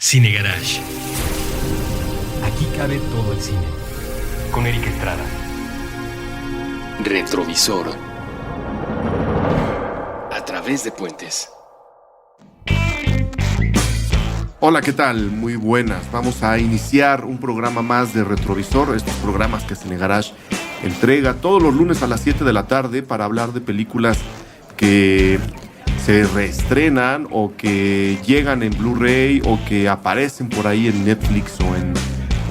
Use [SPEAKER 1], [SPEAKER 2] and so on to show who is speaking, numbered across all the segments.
[SPEAKER 1] Cine Garage.
[SPEAKER 2] Aquí cabe todo el cine.
[SPEAKER 3] Con Eric Estrada.
[SPEAKER 4] Retrovisor. A través de puentes.
[SPEAKER 5] Hola, ¿qué tal? Muy buenas. Vamos a iniciar un programa más de Retrovisor, estos programas que Cine Garage entrega todos los lunes a las 7 de la tarde para hablar de películas que se reestrenan o que llegan en Blu-ray o que aparecen por ahí en Netflix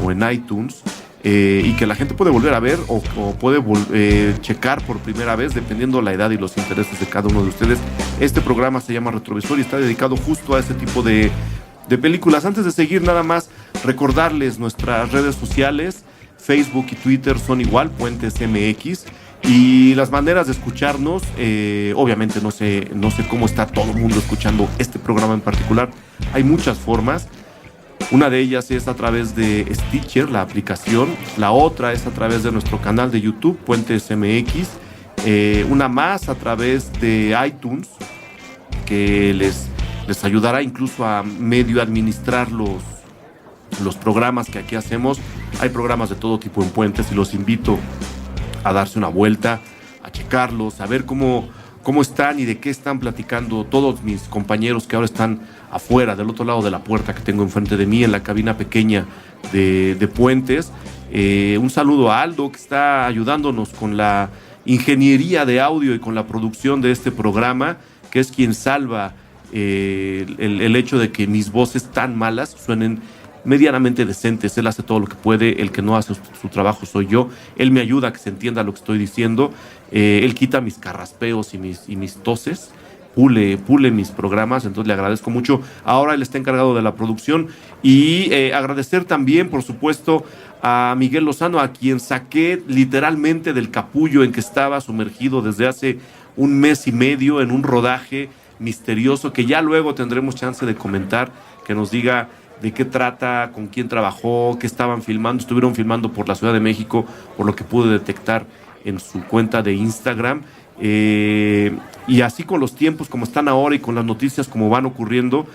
[SPEAKER 5] o en iTunes y que la gente puede volver a ver o puede checar por primera vez dependiendo la edad y los intereses de cada uno de ustedes. Este programa se llama Retrovisor y está dedicado justo a ese tipo de películas. Antes de seguir, nada más recordarles nuestras redes sociales. Facebook y Twitter son igual, Puentes MX. Y las maneras de escucharnos, obviamente no sé cómo está todo el mundo escuchando este programa en particular. Hay muchas formas. Una de ellas es a través de Stitcher, la aplicación. La otra es a través de nuestro canal de YouTube, Puentes MX. Una más a través de iTunes, que les ayudará incluso a medio administrar los programas que aquí hacemos. Hay programas de todo tipo en Puentes y los invito a darse una vuelta, a checarlos, a ver cómo están y de qué están platicando todos mis compañeros que ahora están afuera, del otro lado de la puerta que tengo enfrente de mí, en la cabina pequeña de Puentes. Un saludo a Aldo, que está ayudándonos con la ingeniería de audio y con la producción de este programa, que es quien salva el hecho de que mis voces tan malas suenen medianamente decentes. Él hace todo lo que puede, el que no hace su trabajo soy yo. Él me ayuda a que se entienda lo que estoy diciendo. Él quita mis carraspeos y mis toses, pule mis programas, entonces le agradezco mucho. Ahora él está encargado de la producción y agradecer también, por supuesto, a Miguel Lozano, a quien saqué literalmente del capullo en que estaba sumergido desde hace un mes y medio en un rodaje misterioso que ya luego tendremos chance de comentar, que nos diga de qué trata, con quién trabajó, qué estaban filmando. Estuvieron filmando por la Ciudad de México, por lo que pude detectar en su cuenta de Instagram. Y así con los tiempos como están ahora y con las noticias como van ocurriendo,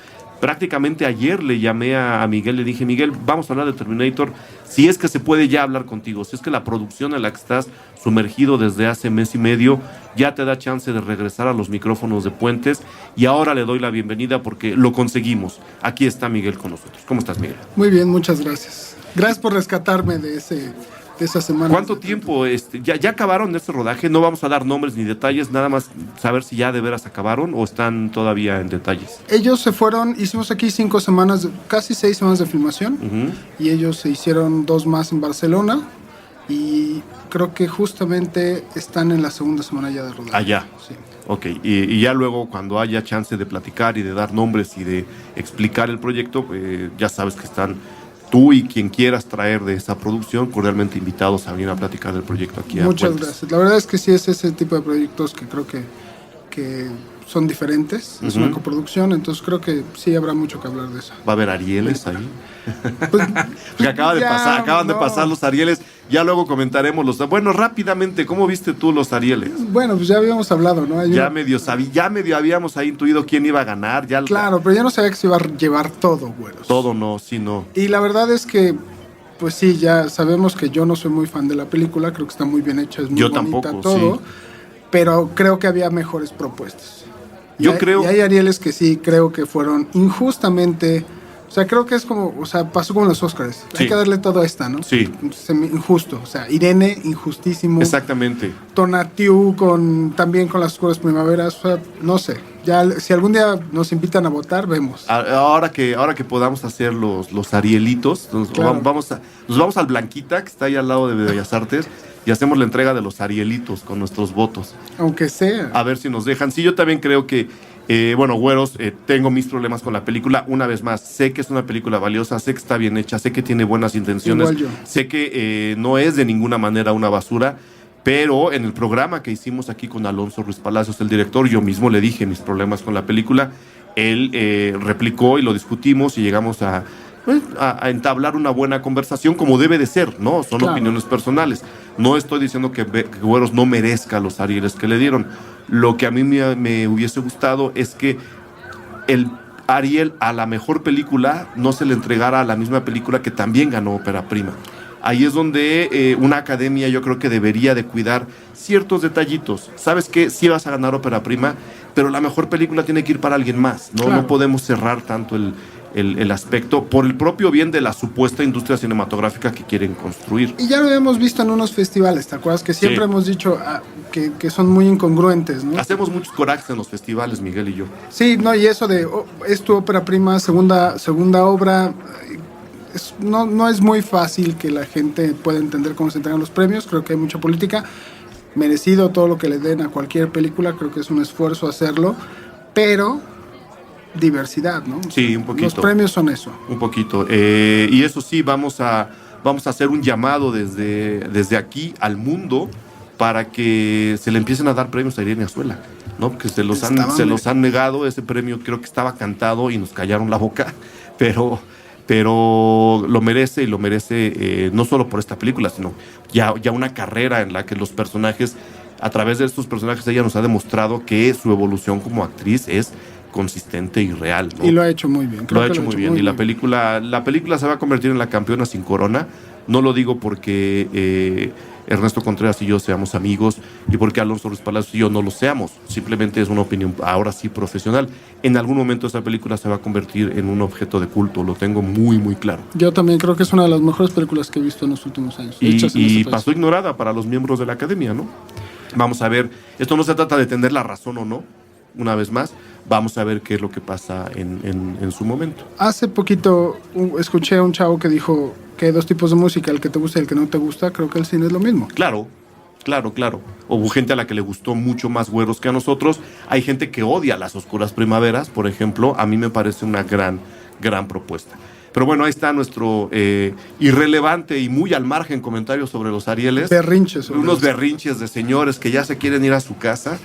[SPEAKER 5] prácticamente ayer le llamé a Miguel, le dije: Miguel, vamos a hablar de Terminator, si es que se puede ya hablar contigo, si es que la producción en la que estás sumergido desde hace mes y medio ya te da chance de regresar a los micrófonos de Puentes. Y ahora le doy la bienvenida porque lo conseguimos. Aquí está Miguel con nosotros. ¿Cómo estás, Miguel?
[SPEAKER 6] Muy bien, muchas gracias. Gracias por rescatarme de esa semana.
[SPEAKER 5] ¿Cuánto tiempo? ¿Ya acabaron ese rodaje? No vamos a dar nombres ni detalles, nada más saber si ya de veras acabaron o están todavía en detalles.
[SPEAKER 6] Ellos se fueron, hicimos aquí 5 semanas, casi 6 semanas de filmación, y ellos se hicieron 2 más en Barcelona, y creo que justamente están en la segunda semana ya de rodaje.
[SPEAKER 5] Allá.
[SPEAKER 6] Sí.
[SPEAKER 5] Ok, y ya luego cuando haya chance de platicar y de dar nombres y de explicar el proyecto, ya sabes que están tú y quien quieras traer de esa producción cordialmente invitados a venir a platicar del proyecto aquí.
[SPEAKER 6] Muchas gracias. La verdad es que sí es ese tipo de proyectos que creo que son diferentes. Es una coproducción, entonces creo que sí habrá mucho que hablar de eso.
[SPEAKER 5] ¿Va a haber Arieles ahí?
[SPEAKER 6] Pues,
[SPEAKER 5] porque acaban de pasar los Arieles. Ya luego comentaremos bueno, rápidamente, ¿cómo viste tú los Arieles?
[SPEAKER 6] Bueno, pues ya habíamos hablado, ¿no?
[SPEAKER 5] Ya medio habíamos ahí intuido quién iba a ganar.
[SPEAKER 6] Claro, pero ya no sabía que se iba a llevar todo, güeros.
[SPEAKER 5] Todo no, sí no.
[SPEAKER 6] Y la verdad es que, pues sí, ya sabemos que yo no soy muy fan de la película, creo que está muy bien hecha, es muy
[SPEAKER 5] yo
[SPEAKER 6] bonita,
[SPEAKER 5] tampoco,
[SPEAKER 6] todo,
[SPEAKER 5] sí.
[SPEAKER 6] Pero creo que había mejores propuestas.
[SPEAKER 5] Yo creo...
[SPEAKER 6] Y hay Arieles que sí creo que fueron injustamente... O sea, creo que es como, o sea, pasó como los Óscares.
[SPEAKER 5] Sí.
[SPEAKER 6] Hay que darle todo a esta, ¿no?
[SPEAKER 5] Sí.
[SPEAKER 6] Injusto. O sea, Irene, injustísimo.
[SPEAKER 5] Exactamente.
[SPEAKER 6] Tonatiu también con las oscuras primaveras. O sea, no sé. Ya, si algún día nos invitan a votar, vemos.
[SPEAKER 5] Ahora que podamos hacer los Arielitos,
[SPEAKER 6] Claro.
[SPEAKER 5] nos vamos al Blanquita, que está ahí al lado de Bellas Artes, y hacemos la entrega de los Arielitos con nuestros votos.
[SPEAKER 6] Aunque sea.
[SPEAKER 5] A ver si nos dejan. Sí, yo también creo que, güeros, tengo mis problemas con la película. Una vez más, sé que es una película valiosa, sé que está bien hecha, sé que tiene buenas intenciones.
[SPEAKER 6] Igual yo.
[SPEAKER 5] Sé que no es de ninguna manera una basura. Pero en el programa que hicimos aquí con Alonso Ruiz Palacios, el director, yo mismo le dije mis problemas con la película. Él replicó y lo discutimos y llegamos a entablar una buena conversación como debe de ser, ¿no? Son
[SPEAKER 6] Claro.
[SPEAKER 5] opiniones personales. No estoy diciendo que Güeros no merezca los Arieles que le dieron. Lo que a mí me hubiese gustado es que Ariel a la mejor película no se le entregara a la misma película que también ganó ópera prima. Ahí es donde una academia yo creo que debería de cuidar ciertos detallitos. ¿Sabes qué? Sí vas a ganar ópera prima, pero la mejor película tiene que ir para alguien más. No,
[SPEAKER 6] claro.
[SPEAKER 5] No podemos cerrar tanto el aspecto por el propio bien de la supuesta industria cinematográfica que quieren construir.
[SPEAKER 6] Y ya lo hemos visto en unos festivales, ¿te acuerdas? Que siempre hemos dicho que son muy incongruentes, ¿no?
[SPEAKER 5] Hacemos muchos corajes en los festivales, Miguel y yo.
[SPEAKER 6] Sí, no, y eso de es tu ópera prima, segunda obra, no es muy fácil que la gente pueda entender cómo se entregan los premios. Creo que hay mucha política, merecido todo lo que le den a cualquier película, creo que es un esfuerzo hacerlo, pero diversidad, ¿no?
[SPEAKER 5] Sí, un poquito.
[SPEAKER 6] Los premios son eso.
[SPEAKER 5] Un poquito. Y eso sí, vamos a hacer un llamado desde aquí al mundo para que se le empiecen a dar premios a Irene Azuela, ¿no? Porque se los han negado. Ese premio creo que estaba cantado y nos callaron la boca, pero lo merece, y lo merece no solo por esta película, sino ya una carrera en la que los personajes, a través de estos personajes, ella nos ha demostrado que su evolución como actriz es consistente y real, ¿no?
[SPEAKER 6] Y lo ha hecho muy bien.
[SPEAKER 5] Lo ha hecho muy bien. Y la película se va a convertir en la campeona sin corona. No lo digo porque Ernesto Contreras y yo seamos amigos y porque Alonso Ruiz Palacios y yo no lo seamos. Simplemente es una opinión, ahora sí, profesional. En algún momento esa película se va a convertir en un objeto de culto. Lo tengo muy, muy claro.
[SPEAKER 6] Yo también creo que es una de las mejores películas que he visto en los últimos años.
[SPEAKER 5] Y pasó ignorada para los miembros de la academia, ¿no? Vamos a ver. Esto no se trata de tener la razón o no. Una vez más, vamos a ver qué es lo que pasa en su momento.
[SPEAKER 6] Hace poquito escuché a un chavo que dijo que hay dos tipos de música, el que te gusta y el que no te gusta. Creo que el cine es lo mismo.
[SPEAKER 5] Claro. Hubo gente a la que le gustó mucho más Güeros que a nosotros. Hay gente que odia Las Oscuras Primaveras, por ejemplo. A mí me parece una gran propuesta. Pero bueno, ahí está nuestro irrelevante y muy al margen comentario sobre los Arieles.
[SPEAKER 6] Berrinches.
[SPEAKER 5] Unos berrinches de señores que ya se quieren ir a su casa.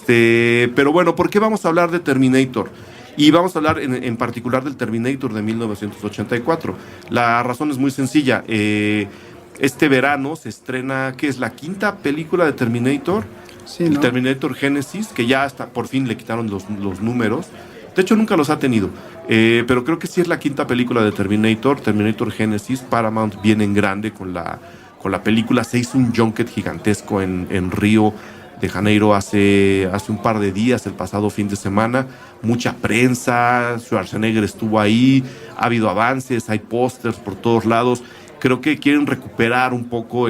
[SPEAKER 5] Pero bueno, ¿por qué vamos a hablar de Terminator? Y vamos a hablar en particular del Terminator de 1984. La razón es muy sencilla. Este verano se estrena, ¿qué es? La quinta película de Terminator.
[SPEAKER 6] Sí,
[SPEAKER 5] el
[SPEAKER 6] ¿no?
[SPEAKER 5] Terminator Genesis, que ya hasta por fin le quitaron los números. De hecho, nunca los ha tenido. Pero creo que sí es la quinta película de Terminator Genesis. Paramount viene en grande con la película. Se hizo un junket gigantesco en Río de Janeiro hace un par de días, el pasado fin de semana. Mucha prensa, Schwarzenegger estuvo ahí, ha habido avances, hay pósters por todos lados. Creo que quieren recuperar un poco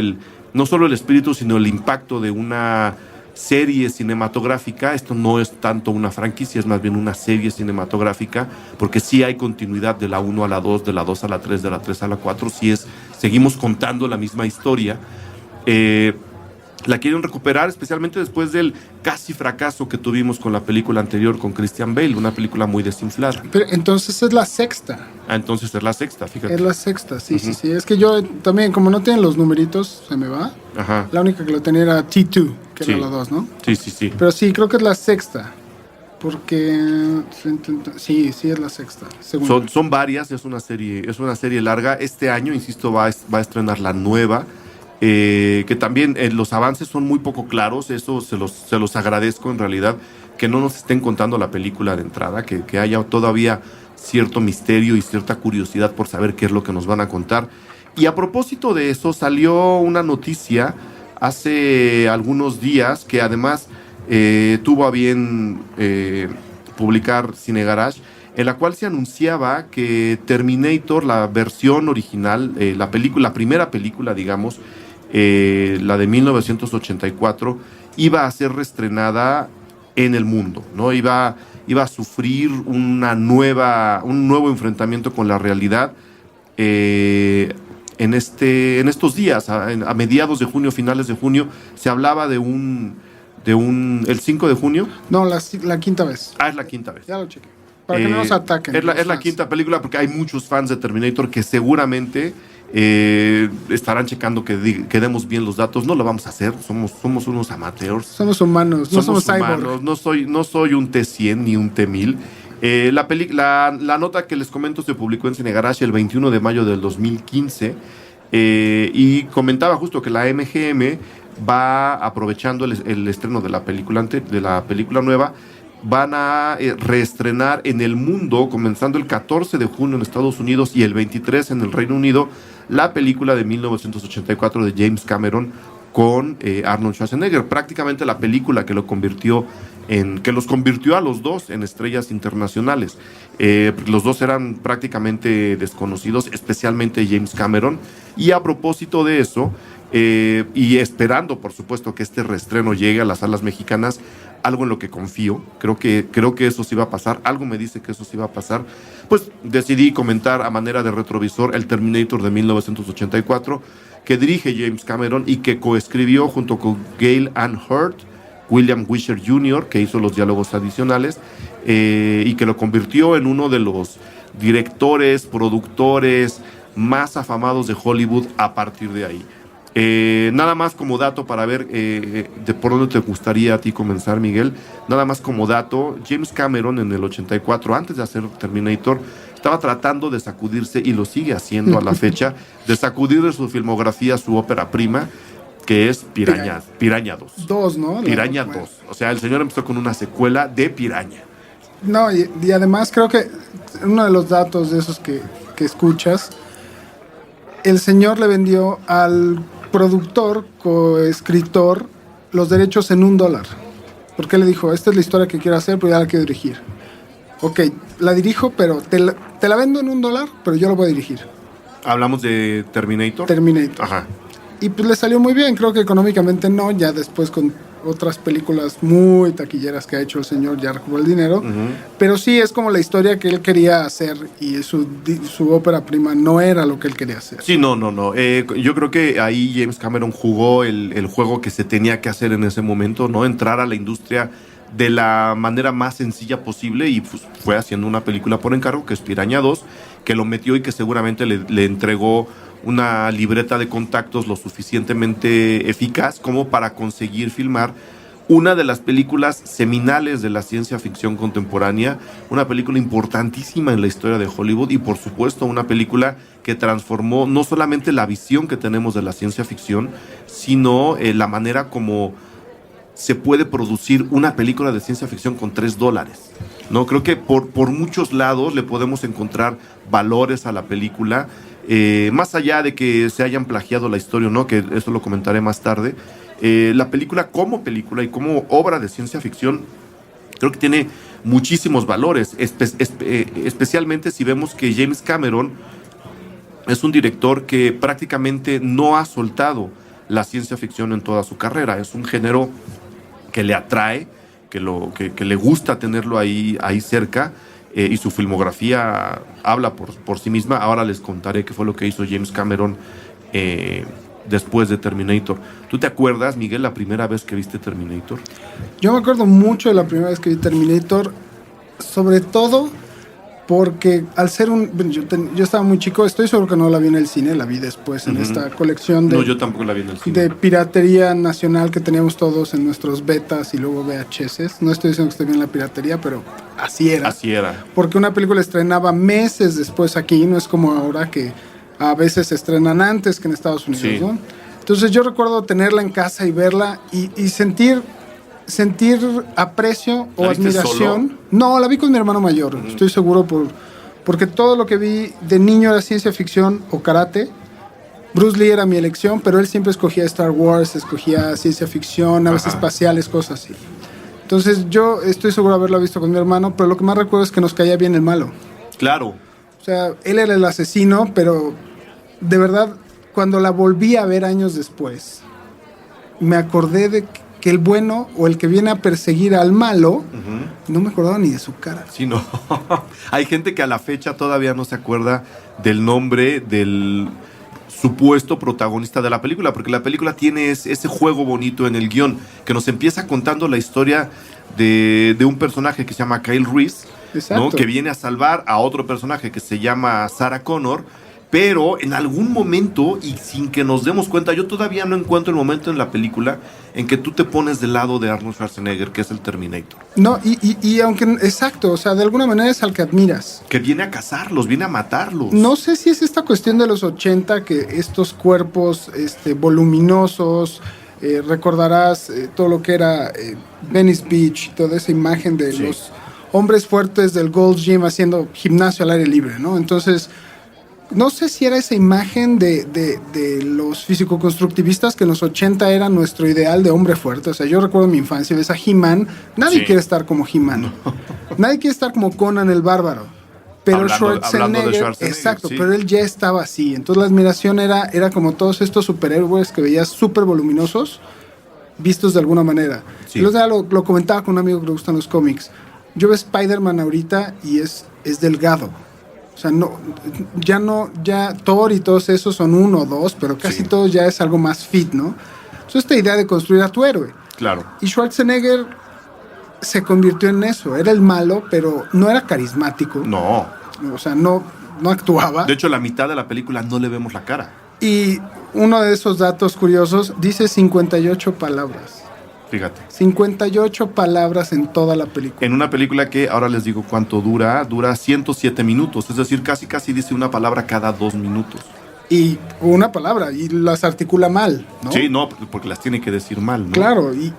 [SPEAKER 5] no solo el espíritu, sino el impacto de una serie cinematográfica. Esto no es tanto una franquicia, es más bien una serie cinematográfica, porque sí hay continuidad de la 1 a la 2, de la 2 a la 3, de la 3 a la 4, seguimos contando la misma historia. La quieren recuperar, especialmente después del casi fracaso que tuvimos con la película anterior con Christian Bale, una película muy desinflada.
[SPEAKER 6] Pero entonces es la sexta.
[SPEAKER 5] Entonces es la sexta, fíjate.
[SPEAKER 6] Es la sexta, sí. Es que yo también, como no tienen los numeritos, se me va.
[SPEAKER 5] Ajá.
[SPEAKER 6] La única que lo tenía era T2, que era la 2, ¿no?
[SPEAKER 5] Sí.
[SPEAKER 6] Pero sí, creo que es la sexta. Porque sí, es la sexta.
[SPEAKER 5] Son varias, es una serie larga. Este año, insisto, va a estrenar la nueva. Que también los avances son muy poco claros. Eso se los agradezco en realidad, que no nos estén contando la película de entrada, que haya todavía cierto misterio y cierta curiosidad por saber qué es lo que nos van a contar. Y a propósito de eso, salió una noticia hace algunos días que además tuvo a bien publicar Cine Garage, en la cual se anunciaba que Terminator, la versión original, la primera película, digamos, la de 1984, iba a ser reestrenada en el mundo, ¿no? Iba a sufrir un nuevo enfrentamiento con la realidad en estos días, a mediados de junio, finales de junio. Se hablaba de el 5 de junio.
[SPEAKER 6] No, la quinta vez.
[SPEAKER 5] Es la quinta vez.
[SPEAKER 6] Ya lo chequé. Para que no nos ataquen.
[SPEAKER 5] Es la quinta película, porque hay muchos fans de Terminator que seguramente estarán checando que demos bien los datos. No lo vamos a hacer, somos unos amateurs.
[SPEAKER 6] Somos humanos, no somos cyborg.
[SPEAKER 5] No soy un T100 ni un T1000. La nota que les comento se publicó en Cine Garage el 21 de mayo del 2015 y comentaba justo que la MGM va aprovechando el estreno de la película nueva van a reestrenar en el mundo, comenzando el 14 de junio en Estados Unidos y el 23 en el Reino Unido, la película de 1984 de James Cameron con Arnold Schwarzenegger. Prácticamente la película que los convirtió a los dos en estrellas internacionales. Los dos eran prácticamente desconocidos, especialmente James Cameron. Y a propósito de eso, y esperando, por supuesto, que este reestreno llegue a las salas mexicanas, algo en lo que confío, creo que eso sí va a pasar, algo me dice que eso sí va a pasar, pues decidí comentar a manera de retrovisor el Terminator de 1984, que dirige James Cameron y que coescribió junto con Gale Anne Hurd, William Wisher Jr., que hizo los diálogos adicionales, y que lo convirtió en uno de los directores, productores más afamados de Hollywood a partir de ahí. Nada más como dato para ver de por dónde te gustaría a ti comenzar, Miguel. Nada más como dato, James Cameron en el 84, antes de hacer Terminator, estaba tratando de sacudirse, y lo sigue haciendo a la fecha, de sacudir de su filmografía su ópera prima, que es Piraña 2.
[SPEAKER 6] ¿No?
[SPEAKER 5] Piraña 2. O sea, el señor empezó con una secuela de Piraña.
[SPEAKER 6] No, y además creo que uno de los datos de esos que escuchas, el señor le vendió al productor, coescritor, los derechos en $1. Porque le dijo, esta es la historia que quiero hacer, pero ya la quiero dirigir. Ok, la dirijo, pero te la vendo en $1, pero yo la voy a dirigir.
[SPEAKER 5] ¿Hablamos de Terminator?
[SPEAKER 6] Terminator.
[SPEAKER 5] Ajá.
[SPEAKER 6] Y pues le salió muy bien, creo que económicamente no, ya después con otras películas muy taquilleras que ha hecho el señor, ya recuperó el dinero, pero sí es como la historia que él quería hacer, y su ópera prima no era lo que él quería hacer.
[SPEAKER 5] Sí, no. Yo creo que ahí James Cameron jugó el juego que se tenía que hacer en ese momento, ¿no? Entrar a la industria de la manera más sencilla posible, y pues fue haciendo una película por encargo, que es Piraña 2, que lo metió y que seguramente le entregó una libreta de contactos lo suficientemente eficaz como para conseguir filmar una de las películas seminales de la ciencia ficción contemporánea, una película importantísima en la historia de Hollywood, y por supuesto una película que transformó no solamente la visión que tenemos de la ciencia ficción, sino la manera como se puede producir una película de ciencia ficción con $3, ¿no? Creo que por muchos lados le podemos encontrar valores a la película, más allá de que se hayan plagiado la historia o no, que eso lo comentaré más tarde. La película y como obra de ciencia ficción creo que tiene muchísimos valores, especialmente si vemos que James Cameron es un director que prácticamente no ha soltado la ciencia ficción en toda su carrera. Es un género que le atrae, que le gusta tenerlo ahí cerca, y su filmografía habla por sí misma. Ahora les contaré qué fue lo que hizo James Cameron después de Terminator. ¿Tú te acuerdas, Miguel, la primera vez que viste Terminator?
[SPEAKER 6] Yo me acuerdo mucho de la primera vez que vi Terminator, sobre todo porque al ser yo estaba muy chico, estoy seguro que no la vi en el cine, la vi después en esta colección de...
[SPEAKER 5] No, yo tampoco la vi en el cine.
[SPEAKER 6] De piratería nacional que teníamos todos en nuestros betas y luego VHS. No estoy diciendo que esté bien la piratería, pero así era.
[SPEAKER 5] Así era.
[SPEAKER 6] Porque una película estrenaba meses después aquí, no es como ahora que a veces se estrenan antes que en Estados Unidos, sí, ¿no? Entonces yo recuerdo tenerla en casa y verla y sentir aprecio o admiración.
[SPEAKER 5] ¿Solo?
[SPEAKER 6] No, la vi con mi hermano mayor, estoy seguro, porque todo lo que vi de niño era ciencia ficción o karate. Bruce Lee era mi elección, pero él siempre escogía Star Wars, escogía ciencia ficción, naves espaciales, cosas así. Entonces yo estoy seguro de haberla visto con mi hermano, pero lo que más recuerdo es que nos caía bien el malo.
[SPEAKER 5] Claro.
[SPEAKER 6] O sea, él era el asesino, pero de verdad, cuando la volví a ver años después, me acordé de que el bueno o el que viene a perseguir al malo, no me acordaba ni de su cara.
[SPEAKER 5] Sí, no. Hay gente que a la fecha todavía no se acuerda del nombre del supuesto protagonista de la película, porque la película tiene ese juego bonito en el guión, que nos empieza contando la historia de un personaje que se llama Kyle Reese, ¿no? Que viene a salvar a otro personaje que se llama Sarah Connor, pero en algún momento, y sin que nos demos cuenta, yo todavía no encuentro el momento en la película en que tú te pones del lado de Arnold Schwarzenegger, que es el Terminator.
[SPEAKER 6] No, y aunque, exacto, o sea, de alguna manera es al que admiras.
[SPEAKER 5] Que viene a cazarlos, viene a matarlos.
[SPEAKER 6] No sé si es esta cuestión de los 80, que estos cuerpos voluminosos, recordarás todo lo que era Venice Beach, toda esa imagen de los hombres fuertes del Gold's Gym haciendo gimnasio al aire libre, ¿no? Entonces, no sé si era esa imagen de los físico-constructivistas que en los 80 era nuestro ideal de hombre fuerte. O sea, yo recuerdo mi infancia, ves a He-Man, nadie quiere estar como He-Man. No. Nadie quiere estar como Conan el Bárbaro. Pero
[SPEAKER 5] hablando de Schwarzenegger,
[SPEAKER 6] exacto, pero él ya estaba así. Entonces la admiración era como todos estos superhéroes que veías súper voluminosos, vistos de alguna manera. Sí. El otro día lo comentaba con un amigo que le gustan los cómics. Yo veo Spider-Man ahorita y es delgado. O sea, ya Thor y todos esos son 1 o 2, pero casi todos ya es algo más fit, ¿no? Entonces esta idea de construir a tu héroe.
[SPEAKER 5] Claro.
[SPEAKER 6] Y Schwarzenegger se convirtió en eso. Era el malo, pero no era carismático.
[SPEAKER 5] No.
[SPEAKER 6] O sea, no actuaba.
[SPEAKER 5] De hecho, la mitad de la película no le vemos la cara.
[SPEAKER 6] Y uno de esos datos curiosos dice 58 palabras.
[SPEAKER 5] Fíjate.
[SPEAKER 6] 58 palabras en toda la película.
[SPEAKER 5] En una película que, ahora les digo cuánto dura 107 minutos. Es decir, casi dice una palabra cada 2 minutos.
[SPEAKER 6] Y una palabra, y las articula mal, ¿no?
[SPEAKER 5] Sí, no, porque las tiene que decir mal, ¿no?
[SPEAKER 6] Claro, y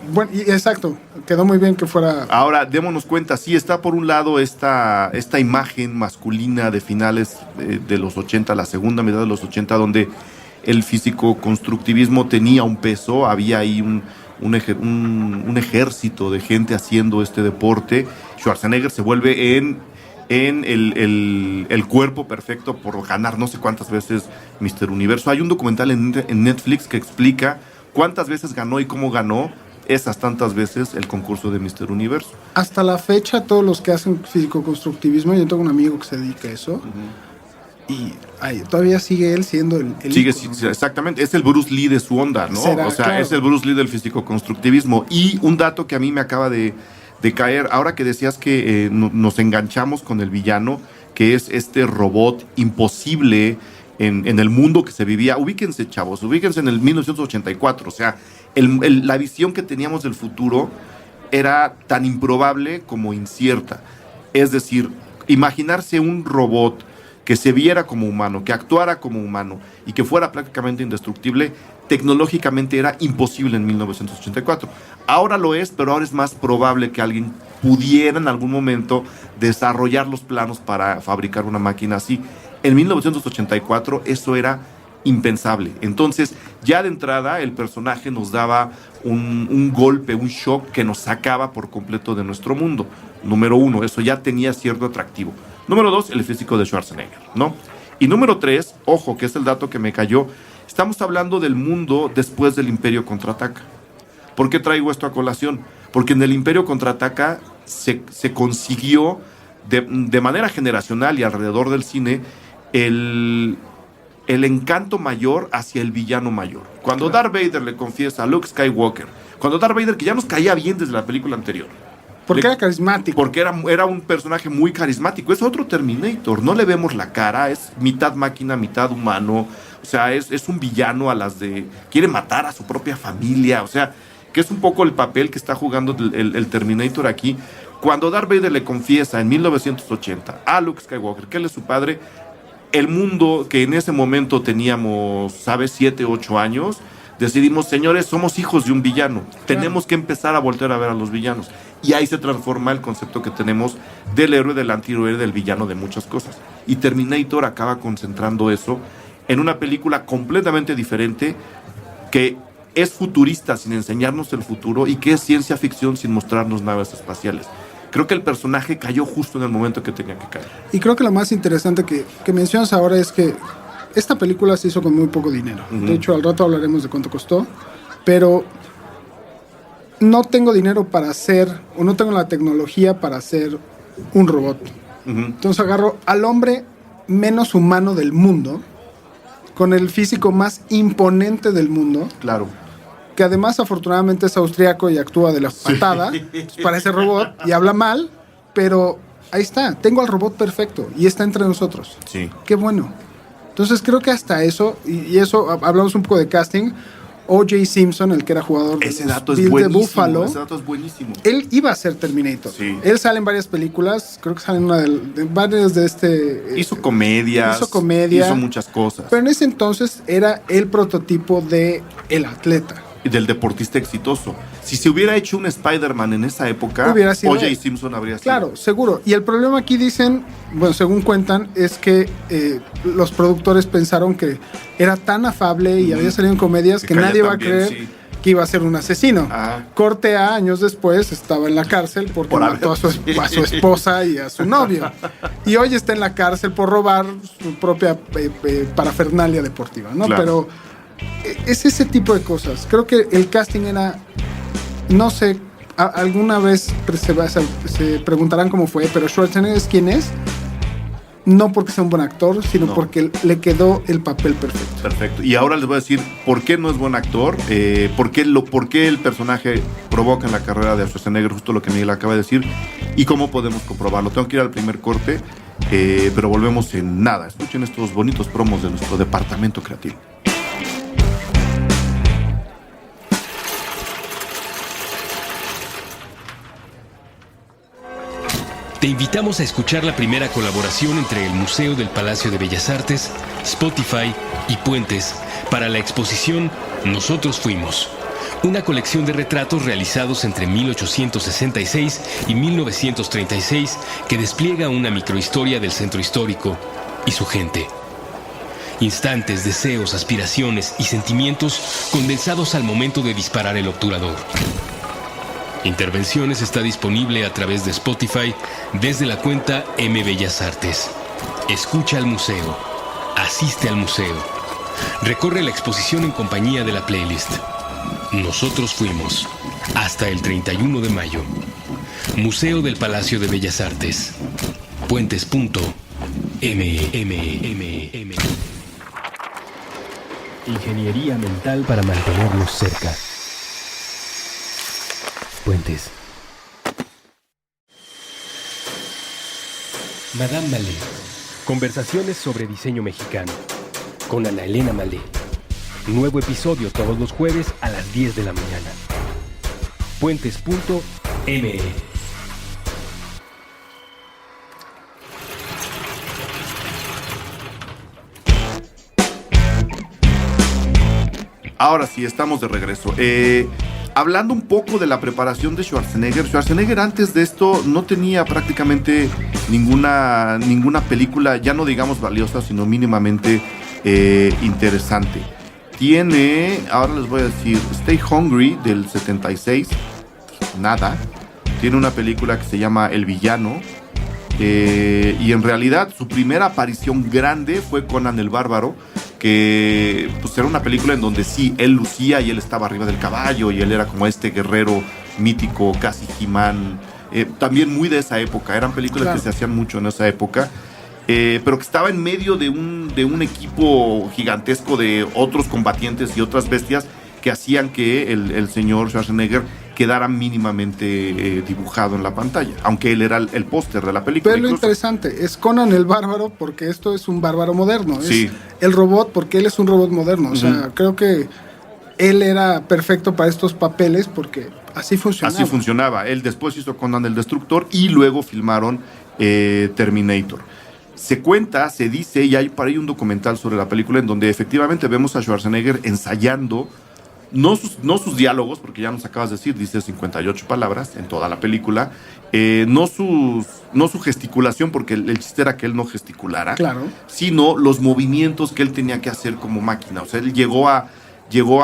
[SPEAKER 6] exacto, quedó muy bien que fuera...
[SPEAKER 5] Ahora, démonos cuenta, sí, está por un lado esta imagen masculina de finales de los 80, la segunda mitad de los 80, donde el físico-constructivismo tenía un peso, había ahí un ejército de gente haciendo este deporte. Schwarzenegger se vuelve en el cuerpo perfecto por ganar no sé cuántas veces Mr. Universo. Hay un documental en Netflix que explica cuántas veces ganó y cómo ganó esas tantas veces el concurso de Mr. Universo.
[SPEAKER 6] Hasta la fecha, todos los que hacen físico-constructivismo, yo tengo un amigo que se dedica a eso, y todavía sigue él siendo el
[SPEAKER 5] sigue, exactamente, es el Bruce Lee de su onda, ¿no?
[SPEAKER 6] ¿Será?
[SPEAKER 5] O sea,
[SPEAKER 6] claro.
[SPEAKER 5] Es el Bruce Lee del físico-constructivismo. Y un dato que a mí me acaba de caer, ahora que decías que nos enganchamos con el villano, que es este robot imposible en el mundo que se vivía. Ubíquense, chavos, ubíquense en el 1984. O sea, la visión que teníamos del futuro era tan improbable como incierta. Es decir, imaginarse un robot que se viera como humano, que actuara como humano y que fuera prácticamente indestructible, tecnológicamente era imposible en 1984. Ahora lo es, pero ahora es más probable que alguien pudiera en algún momento desarrollar los planos para fabricar una máquina así. En 1984 eso era impensable. Entonces, ya de entrada, el personaje nos daba un golpe, un shock que nos sacaba por completo de nuestro mundo. Número 1, eso ya tenía cierto atractivo. Número 2, el físico de Schwarzenegger, ¿no? Y número 3, ojo, que es el dato que me cayó, estamos hablando del mundo después del Imperio Contraataca. ¿Por qué traigo esto a colación? Porque en el Imperio Contraataca se consiguió de manera generacional y alrededor del cine el encanto mayor hacia el villano mayor. Cuando Darth Vader le confiesa a Luke Skywalker, cuando Darth Vader, que ya nos caía bien desde la película anterior,
[SPEAKER 6] porque era carismático.
[SPEAKER 5] Porque era un personaje muy carismático. Es otro Terminator. No le vemos la cara. Es mitad máquina, mitad humano. O sea, es un villano a las de... Quiere matar a su propia familia. O sea, que es un poco el papel que está jugando el Terminator aquí. Cuando Darth Vader le confiesa en 1980 a Luke Skywalker que él es su padre, el mundo que en ese momento teníamos, ¿sabes? 7, 8 años... Decidimos, señores, somos hijos de un villano. Tenemos que empezar a voltear a ver a los villanos. Y ahí se transforma el concepto que tenemos del héroe, del antihéroe, del villano, de muchas cosas. Y Terminator acaba concentrando eso en una película completamente diferente, que es futurista sin enseñarnos el futuro y que es ciencia ficción sin mostrarnos naves espaciales. Creo que el personaje cayó justo en el momento que tenía que caer.
[SPEAKER 6] Y creo que lo más interesante que mencionas ahora es que esta película se hizo con muy poco dinero. De hecho, al rato hablaremos de cuánto costó. Pero no tengo dinero para hacer, o no tengo la tecnología para hacer un robot. Entonces agarro al hombre menos humano del mundo, con el físico más imponente del mundo.
[SPEAKER 5] Claro.
[SPEAKER 6] Que además, afortunadamente, es austriaco y actúa de la patada. Parece robot y habla mal, pero ahí está. Tengo al robot perfecto y está entre nosotros.
[SPEAKER 5] Sí.
[SPEAKER 6] Qué bueno. Entonces creo que hasta eso, y eso, hablamos un poco de casting, O.J. Simpson, el que era jugador de
[SPEAKER 5] ese dato
[SPEAKER 6] Bills
[SPEAKER 5] es buenísimo,
[SPEAKER 6] de Buffalo,
[SPEAKER 5] ese dato es buenísimo.
[SPEAKER 6] Él iba a ser Terminator.
[SPEAKER 5] Sí.
[SPEAKER 6] Él sale en varias películas, creo que sale en una de varias de este...
[SPEAKER 5] Hizo comedias, hizo muchas cosas.
[SPEAKER 6] Pero en ese entonces era el prototipo de el atleta.
[SPEAKER 5] del deportista exitoso. Si se hubiera hecho un Spider-Man en esa época, O.J. Simpson habría sido.
[SPEAKER 6] Claro, seguro. Y el problema aquí dicen, bueno, según cuentan, es que los productores pensaron que era tan afable y había salido en comedias que nadie va a creer que iba a ser un asesino. Corte a años después, estaba en la cárcel porque mató a su esposa y a su novio. Y hoy está en la cárcel por robar su propia parafernalia deportiva, ¿no? Claro. Pero es ese tipo de cosas. Creo que el casting era, no sé, alguna vez se preguntarán cómo fue, pero Schwarzenegger es quien es, no porque sea un buen actor, sino porque le quedó el papel perfecto.
[SPEAKER 5] Perfecto. Y ahora les voy a decir por qué no es buen actor, por qué el personaje provoca en la carrera de Schwarzenegger, justo lo que Miguel acaba de decir, y cómo podemos comprobarlo. Tengo que ir al primer corte, pero volvemos en nada. Escuchen estos bonitos promos de nuestro departamento creativo.
[SPEAKER 2] Te invitamos a escuchar la primera colaboración entre el Museo del Palacio de Bellas Artes, Spotify y Puentes para la exposición Nosotros Fuimos, una colección de retratos realizados entre 1866 y 1936 que despliega una microhistoria del centro histórico y su gente. Instantes, deseos, aspiraciones y sentimientos condensados al momento de disparar el obturador. Intervenciones está disponible a través de Spotify desde la cuenta M Bellas Artes. Escucha al museo, asiste al museo, recorre la exposición en compañía de la playlist. Nosotros fuimos hasta el 31 de mayo. Museo del Palacio de Bellas Artes. Puentes.mmm. Ingeniería mental para mantenernos cerca. Puentes. Madame Malé. Conversaciones sobre diseño mexicano. Con Ana Elena Malé. Nuevo episodio todos los jueves a las 10 de la mañana. Puentes.me.
[SPEAKER 5] Ahora sí, estamos de regreso. Hablando un poco de la preparación de Schwarzenegger antes de esto no tenía prácticamente ninguna película, ya no digamos valiosa, sino mínimamente interesante. Tiene, ahora les voy a decir, Stay Hungry del 76, nada. Tiene una película que se llama El Villano. Y en realidad su primera aparición grande fue Conan el Bárbaro, que pues era una película en donde sí, él lucía y él estaba arriba del caballo y él era como este guerrero mítico, casi He-Man, también muy de esa época, eran películas que se hacían mucho en esa época, pero que estaba en medio de un equipo gigantesco de otros combatientes y otras bestias que hacían que el señor Schwarzenegger quedara mínimamente dibujado en la pantalla, aunque él era el póster de la película.
[SPEAKER 6] Pero lo interesante es Conan el Bárbaro, porque esto es un bárbaro moderno.
[SPEAKER 5] Sí.
[SPEAKER 6] Es el robot, porque él es un robot moderno. O sea, creo que él era perfecto para estos papeles porque así funcionaba.
[SPEAKER 5] Así funcionaba. Él después hizo Conan el Destructor y luego filmaron Terminator. Se cuenta, se dice, y hay por ahí un documental sobre la película en donde efectivamente vemos a Schwarzenegger ensayando no sus diálogos, porque ya nos acabas de decir, dice 58 palabras en toda la película, no su gesticulación, porque el chiste era que él no gesticulara, sino los movimientos que él tenía que hacer como máquina. O sea, él llegó a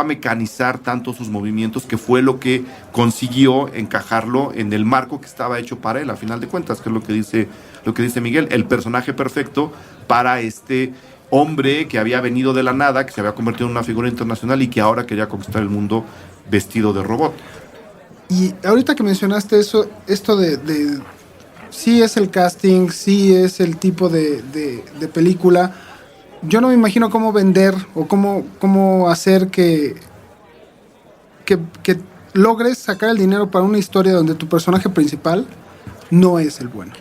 [SPEAKER 5] mecanizar tanto sus movimientos que fue lo que consiguió encajarlo en el marco que estaba hecho para él, a final de cuentas, que es lo que dice Miguel, el personaje perfecto para este hombre que había venido de la nada, que se había convertido en una figura internacional y que ahora quería conquistar el mundo vestido de robot.
[SPEAKER 6] Y ahorita que mencionaste esto de sí es el casting, sí es el tipo de película, yo no me imagino cómo vender o cómo hacer que logres sacar el dinero para una historia donde tu personaje principal no es el bueno.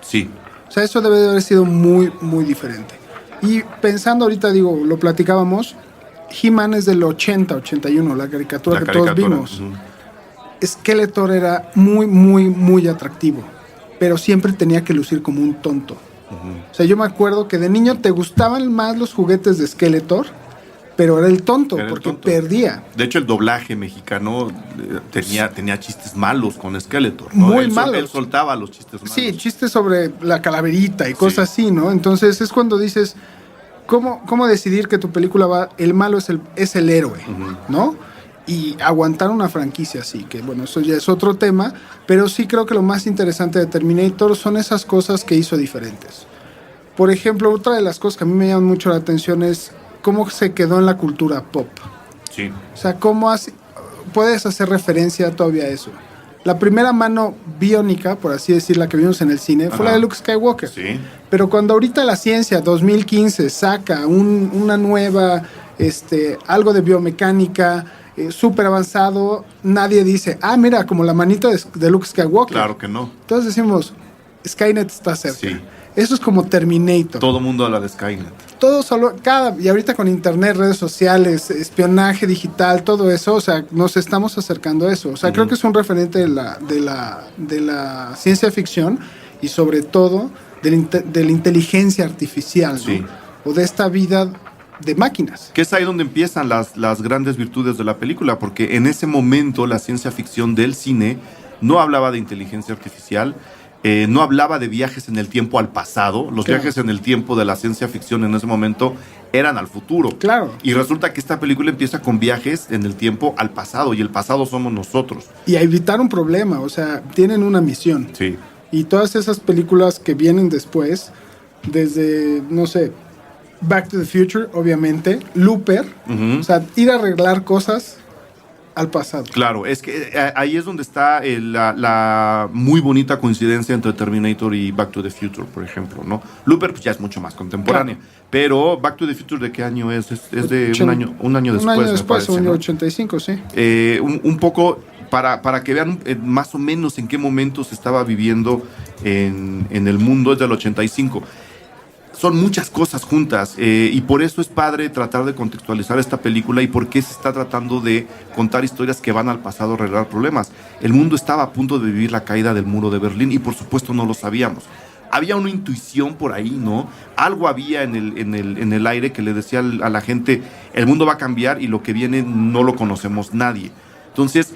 [SPEAKER 5] Sí.
[SPEAKER 6] O sea, eso debe de haber sido muy, muy diferente. Y pensando ahorita, lo platicábamos, He-Man es del 80-81, la caricatura que todos vimos. Skeletor era muy, muy, muy atractivo, pero siempre tenía que lucir como un tonto. O sea, yo me acuerdo que de niño te gustaban más los juguetes de Skeletor pero era el tonto,
[SPEAKER 5] Era el
[SPEAKER 6] porque
[SPEAKER 5] tonto.
[SPEAKER 6] perdía.
[SPEAKER 5] De hecho, el doblaje mexicano tenía chistes malos con Skeletor, ¿no?
[SPEAKER 6] Muy
[SPEAKER 5] Él
[SPEAKER 6] malos.
[SPEAKER 5] Él soltaba los chistes malos.
[SPEAKER 6] Sí, chistes sobre la calaverita y cosas así, ¿no? Entonces es cuando dices, ¿cómo decidir que tu película el malo es el héroe, ¿no? Y aguantar una franquicia así, que bueno, eso ya es otro tema, pero sí creo que lo más interesante de Terminator son esas cosas que hizo diferentes. Por ejemplo, otra de las cosas que a mí me llaman mucho la atención es cómo se quedó en la cultura pop.
[SPEAKER 5] Sí.
[SPEAKER 6] O sea, puedes hacer referencia todavía a eso. La primera mano biónica, por así decirla, que vimos en el cine, fue la de Luke Skywalker.
[SPEAKER 5] Sí.
[SPEAKER 6] Pero cuando ahorita la ciencia, 2015, saca una nueva, algo de biomecánica súper avanzado, nadie dice, mira, como la manita de Luke Skywalker.
[SPEAKER 5] Claro que no.
[SPEAKER 6] Entonces decimos, Skynet está cerca.
[SPEAKER 5] Sí.
[SPEAKER 6] Eso es como Terminator.
[SPEAKER 5] Todo mundo habla de Skynet.
[SPEAKER 6] Todo solo, y ahorita con internet, redes sociales, espionaje digital, todo eso, o sea, nos estamos acercando a eso. O sea, creo que es un referente de la ciencia ficción y sobre todo de la inteligencia artificial, ¿no?
[SPEAKER 5] Sí.
[SPEAKER 6] O de esta vida de máquinas.
[SPEAKER 5] Que es ahí donde empiezan las grandes virtudes de la película, porque en ese momento la ciencia ficción del cine no hablaba de inteligencia artificial, no hablaba de viajes en el tiempo al pasado. Los
[SPEAKER 6] Claro.
[SPEAKER 5] viajes en el tiempo de la ciencia ficción en ese momento eran al futuro.
[SPEAKER 6] Claro.
[SPEAKER 5] Y resulta que esta película empieza con viajes en el tiempo al pasado, y el pasado somos nosotros.
[SPEAKER 6] Y a evitar un problema, o sea, tienen una misión.
[SPEAKER 5] Sí.
[SPEAKER 6] Y todas esas películas que vienen después, desde, no sé, Back to the Future, obviamente, Looper, o sea, ir a arreglar cosas al pasado.
[SPEAKER 5] Claro, es que ahí es donde está la muy bonita coincidencia entre Terminator y Back to the Future, por ejemplo, ¿no? Looper pues, ya es mucho más contemporánea, pero Back to the Future, ¿de qué año es? Es de un año después.
[SPEAKER 6] Un año después,
[SPEAKER 5] me parece,
[SPEAKER 6] un año
[SPEAKER 5] ¿no?
[SPEAKER 6] 85, sí.
[SPEAKER 5] Un poco para que vean más o menos en qué momento se estaba viviendo en el mundo, es del 85. Son muchas cosas juntas, y por eso es padre tratar de contextualizar esta película y por qué se está tratando de contar historias que van al pasado a arreglar problemas. El mundo estaba a punto de vivir la caída del muro de Berlín y por supuesto no lo sabíamos. Había una intuición por ahí, ¿no? Algo había en el aire que le decía a la gente, el mundo va a cambiar y lo que viene no lo conocemos nadie. Entonces,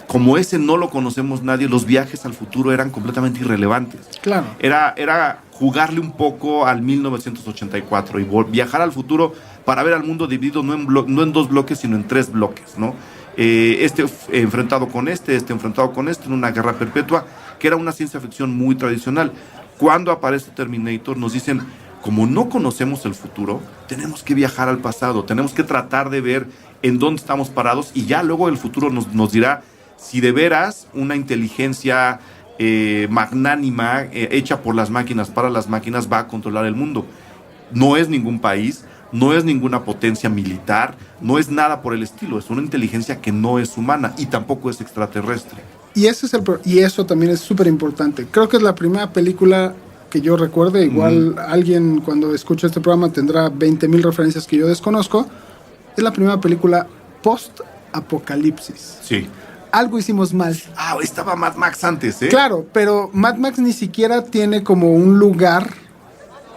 [SPEAKER 5] como ese no lo conocemos nadie, los viajes al futuro eran completamente irrelevantes.
[SPEAKER 6] Claro.
[SPEAKER 5] Era jugarle un poco al 1984 y viajar al futuro para ver al mundo dividido no en dos bloques, sino en tres bloques, ¿no? Enfrentado con enfrentado con en una guerra perpetua, que era una ciencia ficción muy tradicional. Cuando aparece Terminator, nos dicen, como no conocemos el futuro, tenemos que viajar al pasado, tenemos que tratar de ver en dónde estamos parados, y ya luego el futuro nos dirá si de veras una inteligencia magnánima, hecha por las máquinas, para las máquinas, va a controlar el mundo. No es ningún país, no es ninguna potencia militar, no es nada por el estilo, es una inteligencia que no es humana y tampoco es extraterrestre.
[SPEAKER 6] Y eso también es súper importante. Creo que es la primera película que yo recuerde. Igual alguien cuando escucha este programa tendrá 20,000 referencias que yo desconozco. Es la primera película post-apocalipsis.
[SPEAKER 5] Sí.
[SPEAKER 6] Algo hicimos mal.
[SPEAKER 5] Estaba Mad Max antes, ¿eh?
[SPEAKER 6] Claro, pero Mad Max ni siquiera tiene como un lugar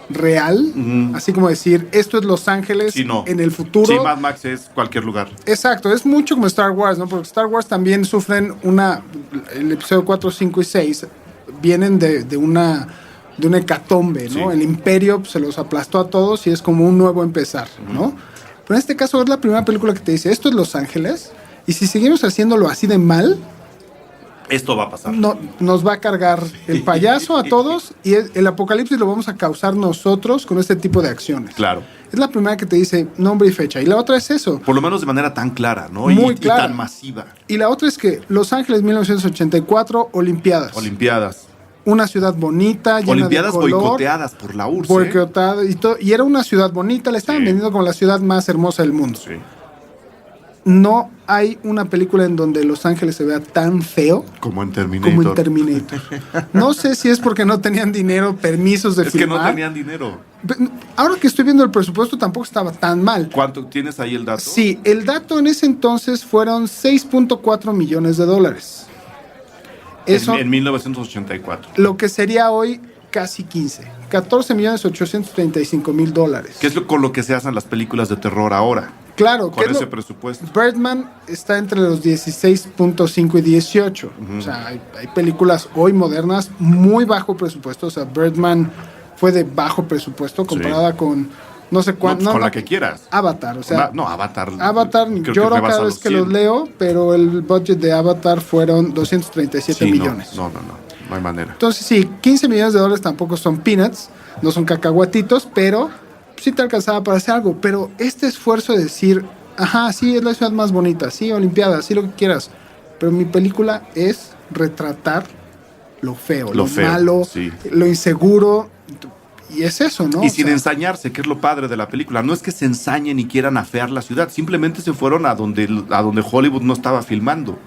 [SPEAKER 6] real, así como decir, esto es Los Ángeles
[SPEAKER 5] Sí, no.
[SPEAKER 6] en el futuro.
[SPEAKER 5] Sí, Mad Max es cualquier lugar.
[SPEAKER 6] Exacto, es mucho como Star Wars, ¿no? Porque Star Wars también sufren el episodio 4, 5 y 6 vienen de una hecatombe, ¿no?
[SPEAKER 5] Sí.
[SPEAKER 6] El imperio pues, se los aplastó a todos y es como un nuevo empezar, ¿no? Pero en este caso es la primera película que te dice, esto es Los Ángeles, y si seguimos haciéndolo así de mal,
[SPEAKER 5] Esto va a pasar.
[SPEAKER 6] no, nos va a cargar el payaso a todos y el apocalipsis lo vamos a causar nosotros con este tipo de acciones.
[SPEAKER 5] Claro.
[SPEAKER 6] Es la primera que te dice nombre y fecha. Y la otra es eso.
[SPEAKER 5] Por lo menos de manera tan clara, ¿no?
[SPEAKER 6] Muy
[SPEAKER 5] y
[SPEAKER 6] clara.
[SPEAKER 5] tan masiva.
[SPEAKER 6] Y la otra es que Los Ángeles 1984, Olimpiadas.
[SPEAKER 5] Olimpiadas.
[SPEAKER 6] Una ciudad bonita, llena
[SPEAKER 5] Olimpiadas
[SPEAKER 6] de color.
[SPEAKER 5] boicoteadas por la URSS.
[SPEAKER 6] Boicoteada y era una ciudad bonita. La estaban
[SPEAKER 5] Sí.
[SPEAKER 6] vendiendo como la ciudad más hermosa del mundo.
[SPEAKER 5] Sí.
[SPEAKER 6] No hay una película en donde Los Ángeles se vea tan feo
[SPEAKER 5] Como en Terminator.
[SPEAKER 6] como en Terminator. No sé si es porque no tenían dinero, permisos de
[SPEAKER 5] Es que
[SPEAKER 6] filmar.
[SPEAKER 5] no tenían dinero.
[SPEAKER 6] Ahora que estoy viendo el presupuesto tampoco estaba tan mal.
[SPEAKER 5] ¿Cuánto tienes ahí el dato?
[SPEAKER 6] Sí, el dato en ese entonces fueron $6.4 millones. Eso,
[SPEAKER 5] En 1984.
[SPEAKER 6] lo que sería hoy casi 14,835,000 dólares.
[SPEAKER 5] ¿Qué es con lo que se hacen las películas de terror ahora?
[SPEAKER 6] Claro.
[SPEAKER 5] con ese presupuesto.
[SPEAKER 6] Birdman está entre los 16.5 y 18. O sea, hay películas hoy modernas muy bajo presupuesto. O sea, Birdman fue de bajo presupuesto comparada con no sé cuánto.
[SPEAKER 5] Con la que quieras.
[SPEAKER 6] Avatar, o sea.
[SPEAKER 5] Avatar.
[SPEAKER 6] Avatar, lloro cada vez que los leo, pero el budget de Avatar fueron 237 millones.
[SPEAKER 5] No hay manera.
[SPEAKER 6] Entonces, sí, 15 millones de dólares tampoco son peanuts, no son cacahuatitos, pero sí te alcanzaba para hacer algo. Pero este esfuerzo de decir, ajá, sí, es la ciudad más bonita, sí, Olimpiada, sí, lo que quieras, pero mi película es retratar lo feo, lo malo, sí, lo inseguro. Y es eso, ¿no?
[SPEAKER 5] Y sin ensañarse, que es lo padre de la película. No es que se ensañen y quieran afear la ciudad. Simplemente se fueron a donde Hollywood no estaba filmando,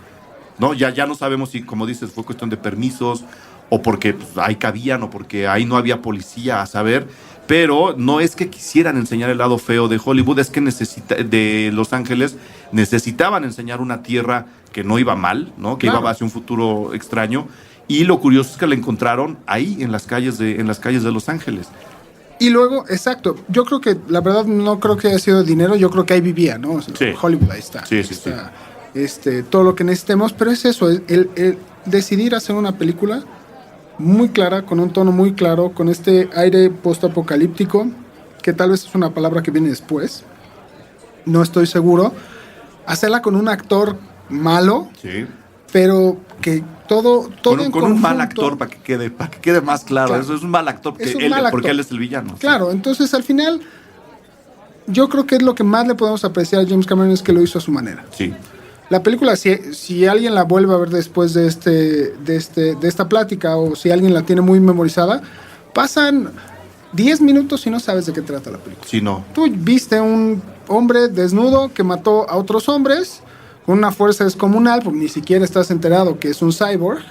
[SPEAKER 5] ¿no? Ya no sabemos si, como dices, fue cuestión de permisos o porque pues, ahí cabían o porque ahí no había policía a saber. Pero no es que quisieran enseñar el lado feo de Hollywood, es que de Los Ángeles necesitaban enseñar una tierra que no iba mal, ¿no? Que iba hacia un futuro extraño. Y lo curioso es que la encontraron ahí, en las calles de Los Ángeles.
[SPEAKER 6] Y luego, exacto, yo creo que, la verdad, no creo que haya sido dinero, yo creo que ahí vivía, ¿no? O sea, sí. Hollywood, ahí está.
[SPEAKER 5] Sí.
[SPEAKER 6] Todo lo que necesitemos, pero es eso, el decidir hacer una película muy clara, con un tono muy claro, con este aire post-apocalíptico, que tal vez es una palabra que viene después, no estoy seguro, hacerla con un actor malo, sí, pero que todo
[SPEAKER 5] con un mal actor para que quede más claro. Eso es un mal actor porque él es el villano.
[SPEAKER 6] Claro, sí. Entonces al final yo creo que es lo que más le podemos apreciar a James Cameron, es que lo hizo a su manera.
[SPEAKER 5] Sí.
[SPEAKER 6] La película, si alguien la vuelve a ver después de esta plática, o si alguien la tiene muy memorizada, pasan 10 minutos y no sabes de qué trata la película.
[SPEAKER 5] Sí, no.
[SPEAKER 6] Tú viste un hombre desnudo que mató a otros hombres con una fuerza descomunal, porque ni siquiera estás enterado que es un cyborg,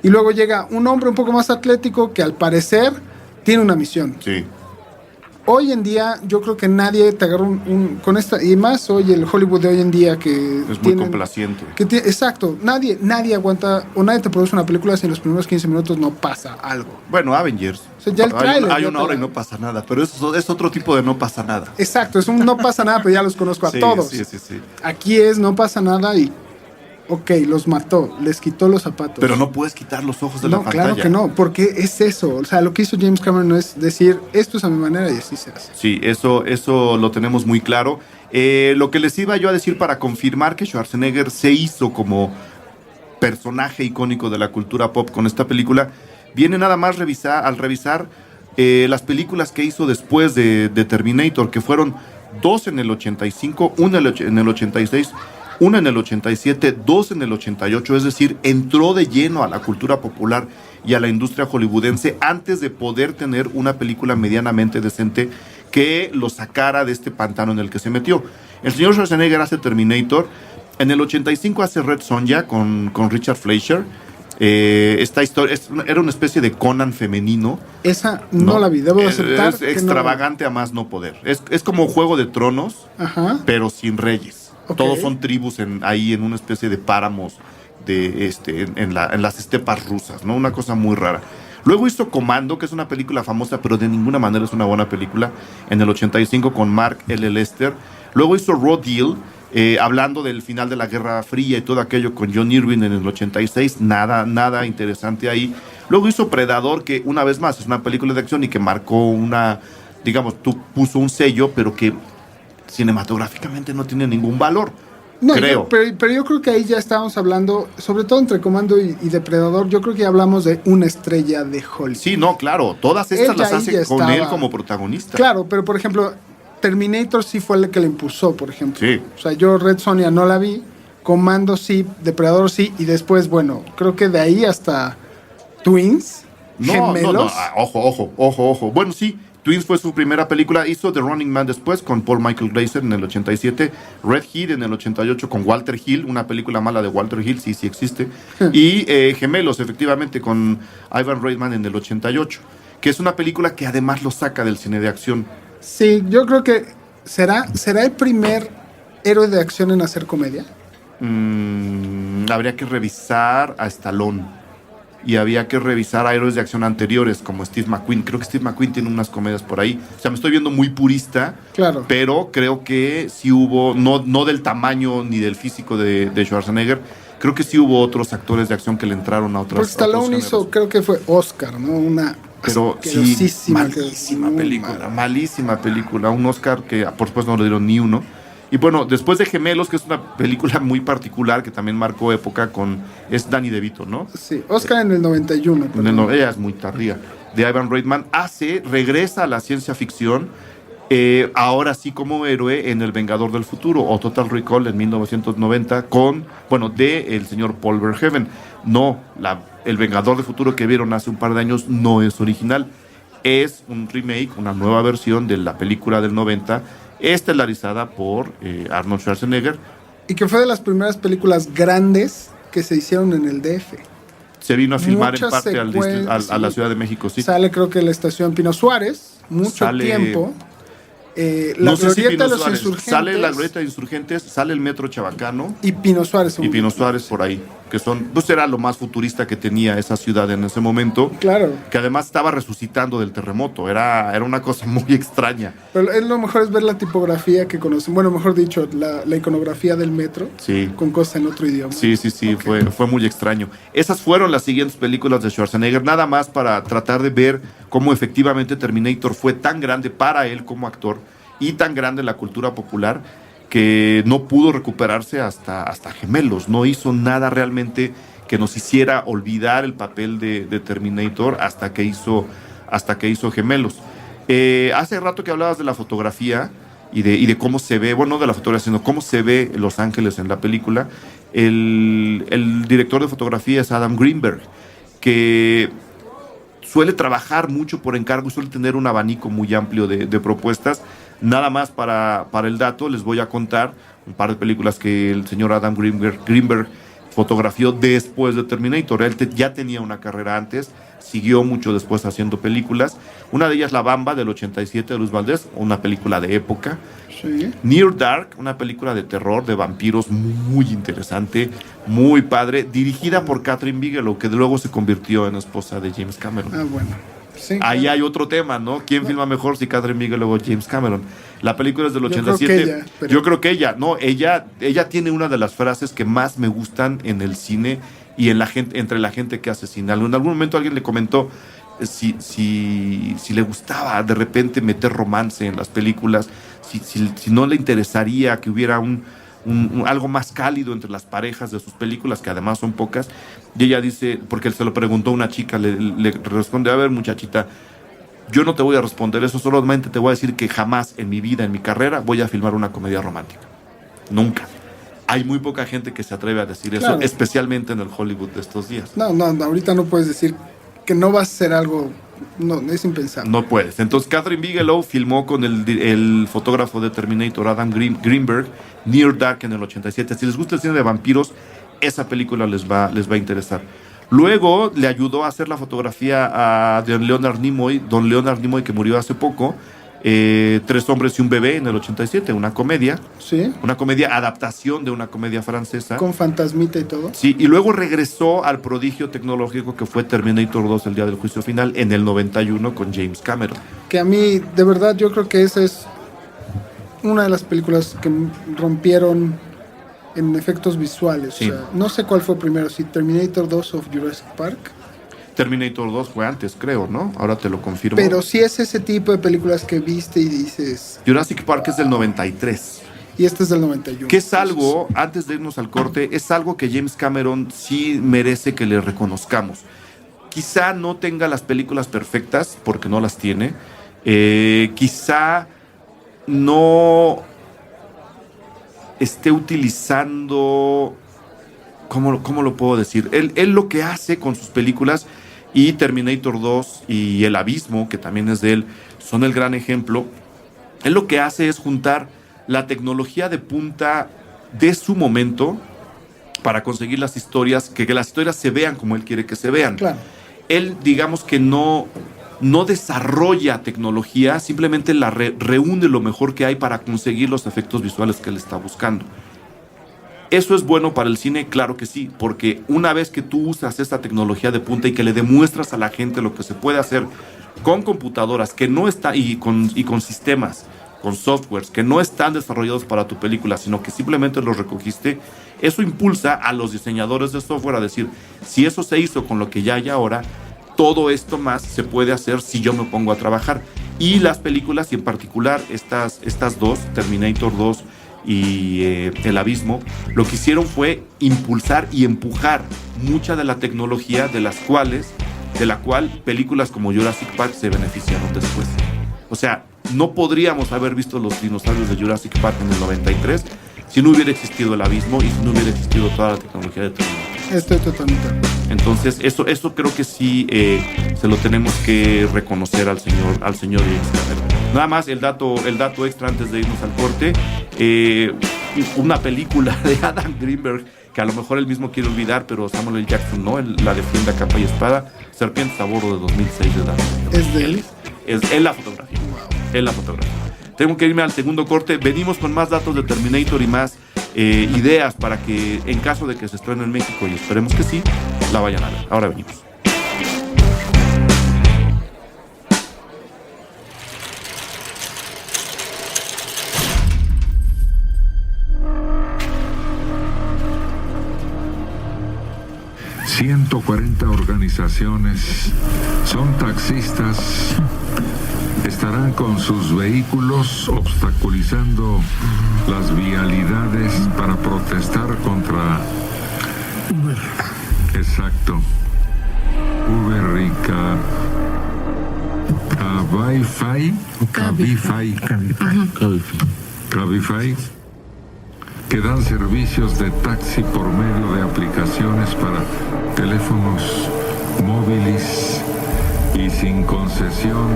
[SPEAKER 6] y luego llega un hombre un poco más atlético que al parecer tiene una misión.
[SPEAKER 5] Sí.
[SPEAKER 6] Hoy en día yo creo que nadie te agarra con esta, y más hoy el Hollywood de hoy en día que
[SPEAKER 5] es muy complaciente.
[SPEAKER 6] Exacto, nadie aguanta o nadie te produce una película si en los primeros 15 minutos no pasa algo.
[SPEAKER 5] Bueno, Avengers.
[SPEAKER 6] O sea, ya el tráiler,
[SPEAKER 5] hay una hora y no pasa nada, pero eso es otro tipo de no pasa nada.
[SPEAKER 6] Exacto, es un no pasa nada, pero ya los conozco a todos.
[SPEAKER 5] Sí.
[SPEAKER 6] Aquí es no pasa nada y ok, los mató, les quitó los zapatos.
[SPEAKER 5] Pero no puedes quitar los ojos de la pantalla.
[SPEAKER 6] No, claro que no, porque es eso. O sea, lo que hizo James Cameron no es decir, esto es a mi manera y así se hace.
[SPEAKER 5] Sí, eso lo tenemos muy claro. Lo que les iba yo a decir para confirmar que Schwarzenegger se hizo como personaje icónico de la cultura pop con esta película, viene nada más al revisar las películas que hizo después de Terminator, que fueron 2 en el 85, 1 en el 86, una en el 87, 2 en el 88, es decir, entró de lleno a la cultura popular y a la industria hollywoodense antes de poder tener una película medianamente decente que lo sacara de este pantano en el que se metió. El señor Schwarzenegger hace Terminator, en el 85 hace Red Sonja con Richard Fleischer. Esta historia era una especie de Conan femenino.
[SPEAKER 6] Esa no la vi, debo aceptar.
[SPEAKER 5] Es extravagante a más no poder. Es como Juego de Tronos, pero sin reyes. Okay. Todos son tribus ahí en una especie de páramos en las estepas rusas, ¿no? Una cosa muy rara. Luego hizo Commando, que es una película famosa, pero de ninguna manera es una buena película, en el 85 con Mark L. Lester. Luego hizo Raw Deal, hablando del final de la Guerra Fría y todo aquello con John Irving en el 86. Nada interesante ahí. Luego hizo Predador, que una vez más es una película de acción y que marcó puso un sello, pero que cinematográficamente no tiene ningún valor, creo.
[SPEAKER 6] Pero yo creo que ahí ya estábamos hablando, sobre todo entre Comando y Depredador, yo creo que ya hablamos de una estrella de Hollywood.
[SPEAKER 5] Sí, no, claro, todas estas las hace con él como protagonista.
[SPEAKER 6] Claro, pero por ejemplo, Terminator sí fue el que le impulsó, por ejemplo.
[SPEAKER 5] Sí.
[SPEAKER 6] O sea, yo Red Sonja no la vi, Comando sí, Depredador sí, y después, bueno, creo que de ahí hasta Twins, Gemelos.
[SPEAKER 5] No, ojo. Bueno, sí, Twins fue su primera película, hizo The Running Man después con Paul Michael Glaser en el 87, Red Heat en el 88 con Walter Hill, una película mala de Walter Hill, sí existe, y Gemelos, efectivamente, con Ivan Reitman en el 88, que es una película que además lo saca del cine de acción.
[SPEAKER 6] Sí, yo creo que ¿será el primer héroe de acción en hacer comedia?
[SPEAKER 5] Habría que revisar a Stallone. y había que revisar a héroes de acción anteriores como Steve McQueen. Creo que Steve McQueen tiene unas comedias por ahí. O sea, me estoy viendo muy purista,
[SPEAKER 6] Claro.
[SPEAKER 5] pero creo que sí hubo, no del tamaño ni del físico de Schwarzenegger, creo que sí hubo otros actores de acción que le entraron a otros.
[SPEAKER 6] Porque Stallone hizo, creo que fue Oscar, ¿no? Una
[SPEAKER 5] pero sí,
[SPEAKER 6] asquerosísima
[SPEAKER 5] malísima película. Un Oscar que por supuesto no le dieron ni uno. Y bueno, después de Gemelos, que es una película muy particular que también marcó época es Danny DeVito, ¿no?
[SPEAKER 6] Sí, Oscar en el 91.
[SPEAKER 5] Ella es muy tardía. De Ivan Reitman regresa a la ciencia ficción, ahora sí como héroe en El Vengador del Futuro o Total Recall en 1990 de el señor Paul Verhoeven. No, El Vengador del Futuro que vieron hace un par de años no es original. Es un remake, una nueva versión de la película del 90, estelarizada por Arnold Schwarzenegger.
[SPEAKER 6] Y que fue de las primeras películas grandes que se hicieron en el DF.
[SPEAKER 5] Se vino a filmar
[SPEAKER 6] Muchas
[SPEAKER 5] en parte a la Ciudad de México, sí.
[SPEAKER 6] Sale creo que la estación Pino Suárez, tiempo. La glorieta de los Insurgentes.
[SPEAKER 5] Sale la glorieta de Insurgentes, sale el Metro Chabacano.
[SPEAKER 6] Y Pino Suárez.
[SPEAKER 5] Y Pino Suárez por ahí, que era lo más futurista que tenía esa ciudad en ese momento.
[SPEAKER 6] Claro.
[SPEAKER 5] Que además estaba resucitando del terremoto, era una cosa muy extraña.
[SPEAKER 6] Pero lo mejor es ver la tipografía que conocen, bueno, mejor dicho, la iconografía del metro.
[SPEAKER 5] Sí.
[SPEAKER 6] Con cosas en otro idioma.
[SPEAKER 5] Sí, okay. fue muy extraño. Esas fueron las siguientes películas de Schwarzenegger, nada más para tratar de ver cómo efectivamente Terminator fue tan grande para él como actor y tan grande en la cultura popular que no pudo recuperarse hasta Gemelos. No hizo nada realmente que nos hiciera olvidar el papel de Terminator hasta que hizo Gemelos. Hace rato que hablabas de la fotografía y de cómo se ve, bueno, no de la fotografía, sino cómo se ve Los Ángeles en la película. El director de fotografía es Adam Greenberg, que suele trabajar mucho por encargo y suele tener un abanico muy amplio de propuestas. Nada más para el dato, les voy a contar un par de películas que el señor Adam Greenberg fotografió después de Terminator. Él ya tenía una carrera antes, siguió mucho después haciendo películas. Una de ellas La Bamba, del 87, de Luis Valdés, una película de época.
[SPEAKER 6] Sí.
[SPEAKER 5] Near Dark, una película de terror, de vampiros, muy interesante, muy padre, dirigida por Catherine Bigelow, que luego se convirtió en esposa de James Cameron.
[SPEAKER 6] Ah, bueno. Sí,
[SPEAKER 5] ahí
[SPEAKER 6] claro.
[SPEAKER 5] hay otro tema, ¿no? ¿Quién filma mejor, si Catherine Bigelow o James Cameron? La película es del 87. Yo creo que ella, ¿no? Ella tiene una de las frases que más me gustan en el cine y entre la gente que hace cine. En algún momento alguien le comentó si le gustaba de repente meter romance en las películas, si no le interesaría que hubiera algo más cálido entre las parejas de sus películas, que además son pocas. Y ella dice, porque se lo preguntó una chica, le responde: a ver, muchachita, yo no te voy a responder eso, solamente te voy a decir que jamás en mi vida, en mi carrera, voy a filmar una comedia romántica. Nunca. Hay muy poca gente que se atreve a decir eso, especialmente en el Hollywood de estos días.
[SPEAKER 6] No, ahorita no puedes decir que no vas a hacer algo. No, es impensable.
[SPEAKER 5] No puedes. Entonces Catherine Bigelow filmó con el fotógrafo de Terminator, Adam Greenberg, Near Dark en el 87. Si les gusta el cine de vampiros, esa película les va a interesar. Luego le ayudó a hacer la fotografía a Don Leonard Nimoy, que murió hace poco. 3 hombres y un bebé en el 87, una comedia.
[SPEAKER 6] Sí.
[SPEAKER 5] Una comedia, adaptación de una comedia francesa.
[SPEAKER 6] Con fantasmita y todo.
[SPEAKER 5] Sí, y luego regresó al prodigio tecnológico que fue Terminator 2, el día del juicio final, en el 91 con James Cameron.
[SPEAKER 6] Que a mí, de verdad, yo creo que esa es una de las películas que rompieron en efectos visuales.
[SPEAKER 5] Sí.
[SPEAKER 6] O sea, no sé cuál fue primero, si Terminator 2 o Jurassic Park.
[SPEAKER 5] Terminator 2 fue antes, creo, ¿no? Ahora te lo confirmo.
[SPEAKER 6] Pero sí es ese tipo de películas que viste y dices...
[SPEAKER 5] Jurassic Park es del 93.
[SPEAKER 6] Y este es del 91.
[SPEAKER 5] Que es algo, antes de irnos al corte, es algo que James Cameron sí merece que le reconozcamos. Quizá no tenga las películas perfectas, porque no las tiene. Quizá no esté utilizando... ¿Cómo lo puedo decir? Él lo que hace con sus películas, y Terminator 2 y El Abismo, que también es de él, son el gran ejemplo. Él lo que hace es juntar la tecnología de punta de su momento para conseguir las historias, que las historias se vean como él quiere que se vean.
[SPEAKER 6] Claro.
[SPEAKER 5] Él, digamos que no desarrolla tecnología, simplemente la reúne lo mejor que hay para conseguir los efectos visuales que él está buscando. ¿Eso es bueno para el cine? Claro que sí, porque una vez que tú usas esta tecnología de punta y que le demuestras a la gente lo que se puede hacer con computadoras que no está, y con sistemas, con softwares que no están desarrollados para tu película, sino que simplemente los recogiste, eso impulsa a los diseñadores de software a decir, si eso se hizo con lo que ya hay ahora, todo esto más se puede hacer si yo me pongo a trabajar. Y las películas, y en particular estas dos, Terminator 2 y El Abismo, lo que hicieron fue impulsar y empujar mucha de la tecnología de la cual películas como Jurassic Park se beneficiaron después. O sea, no podríamos haber visto los dinosaurios de Jurassic Park en el 93 si no hubiera existido El Abismo y si no hubiera existido toda la tecnología de Terminator.
[SPEAKER 6] Estoy totalmente.
[SPEAKER 5] Entonces, eso creo que sí se lo tenemos que reconocer al señor James Cameron. Nada más el dato extra antes de irnos al corte. Una película de Adam Greenberg que a lo mejor él mismo quiere olvidar, pero Samuel L. Jackson no, él la defiende a capa y espada. Serpientes a bordo de 2006 de Adam.
[SPEAKER 6] ¿Es de él?
[SPEAKER 5] Es la fotografía. Wow. Es la fotografía. Tengo que irme al segundo corte. Venimos con más datos de Terminator y más ideas para que en caso de que se estrene en México, y esperemos que sí, la vayan a ver. Ahora venimos.
[SPEAKER 1] ...140 organizaciones son taxistas, estarán con sus vehículos obstaculizando las vialidades para protestar contra Uber. Exacto. Uber y Cabify, que dan servicios de taxi por medio de aplicaciones para teléfonos móviles y sin concesión.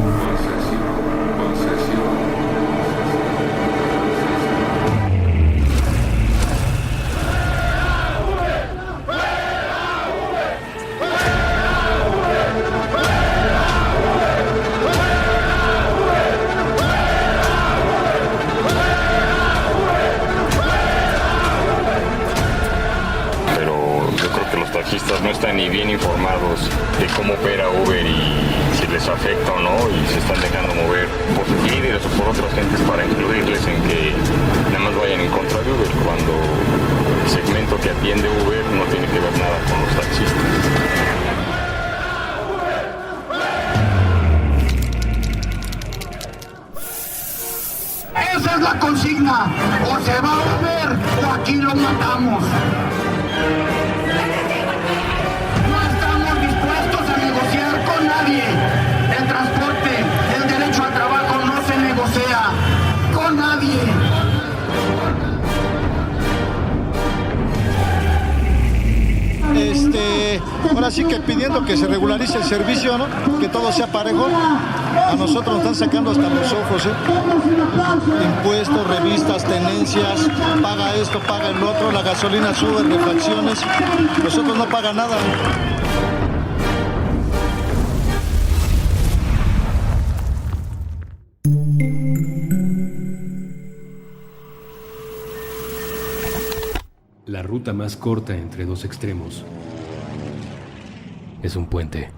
[SPEAKER 7] No están ni bien informados de cómo opera Uber y si les afecta o no, y se están dejando mover por sus líderes o por otras gentes para incluirles en que nada más vayan en contra de Uber, cuando el segmento que atiende Uber no tiene que ver nada con los taxistas.
[SPEAKER 8] Esa es la consigna, o se va a Uber o aquí lo matamos. Con nadie. El transporte, el derecho al trabajo no se negocia con nadie.
[SPEAKER 9] Ahora sí que pidiendo que se regularice el servicio, ¿no? Que todo sea parejo. A nosotros nos están sacando hasta los ojos, Impuestos, revistas, tenencias, paga esto, paga el otro, la gasolina sube, refacciones. Nosotros no pagan nada.
[SPEAKER 2] La ruta más corta entre dos extremos es un puente.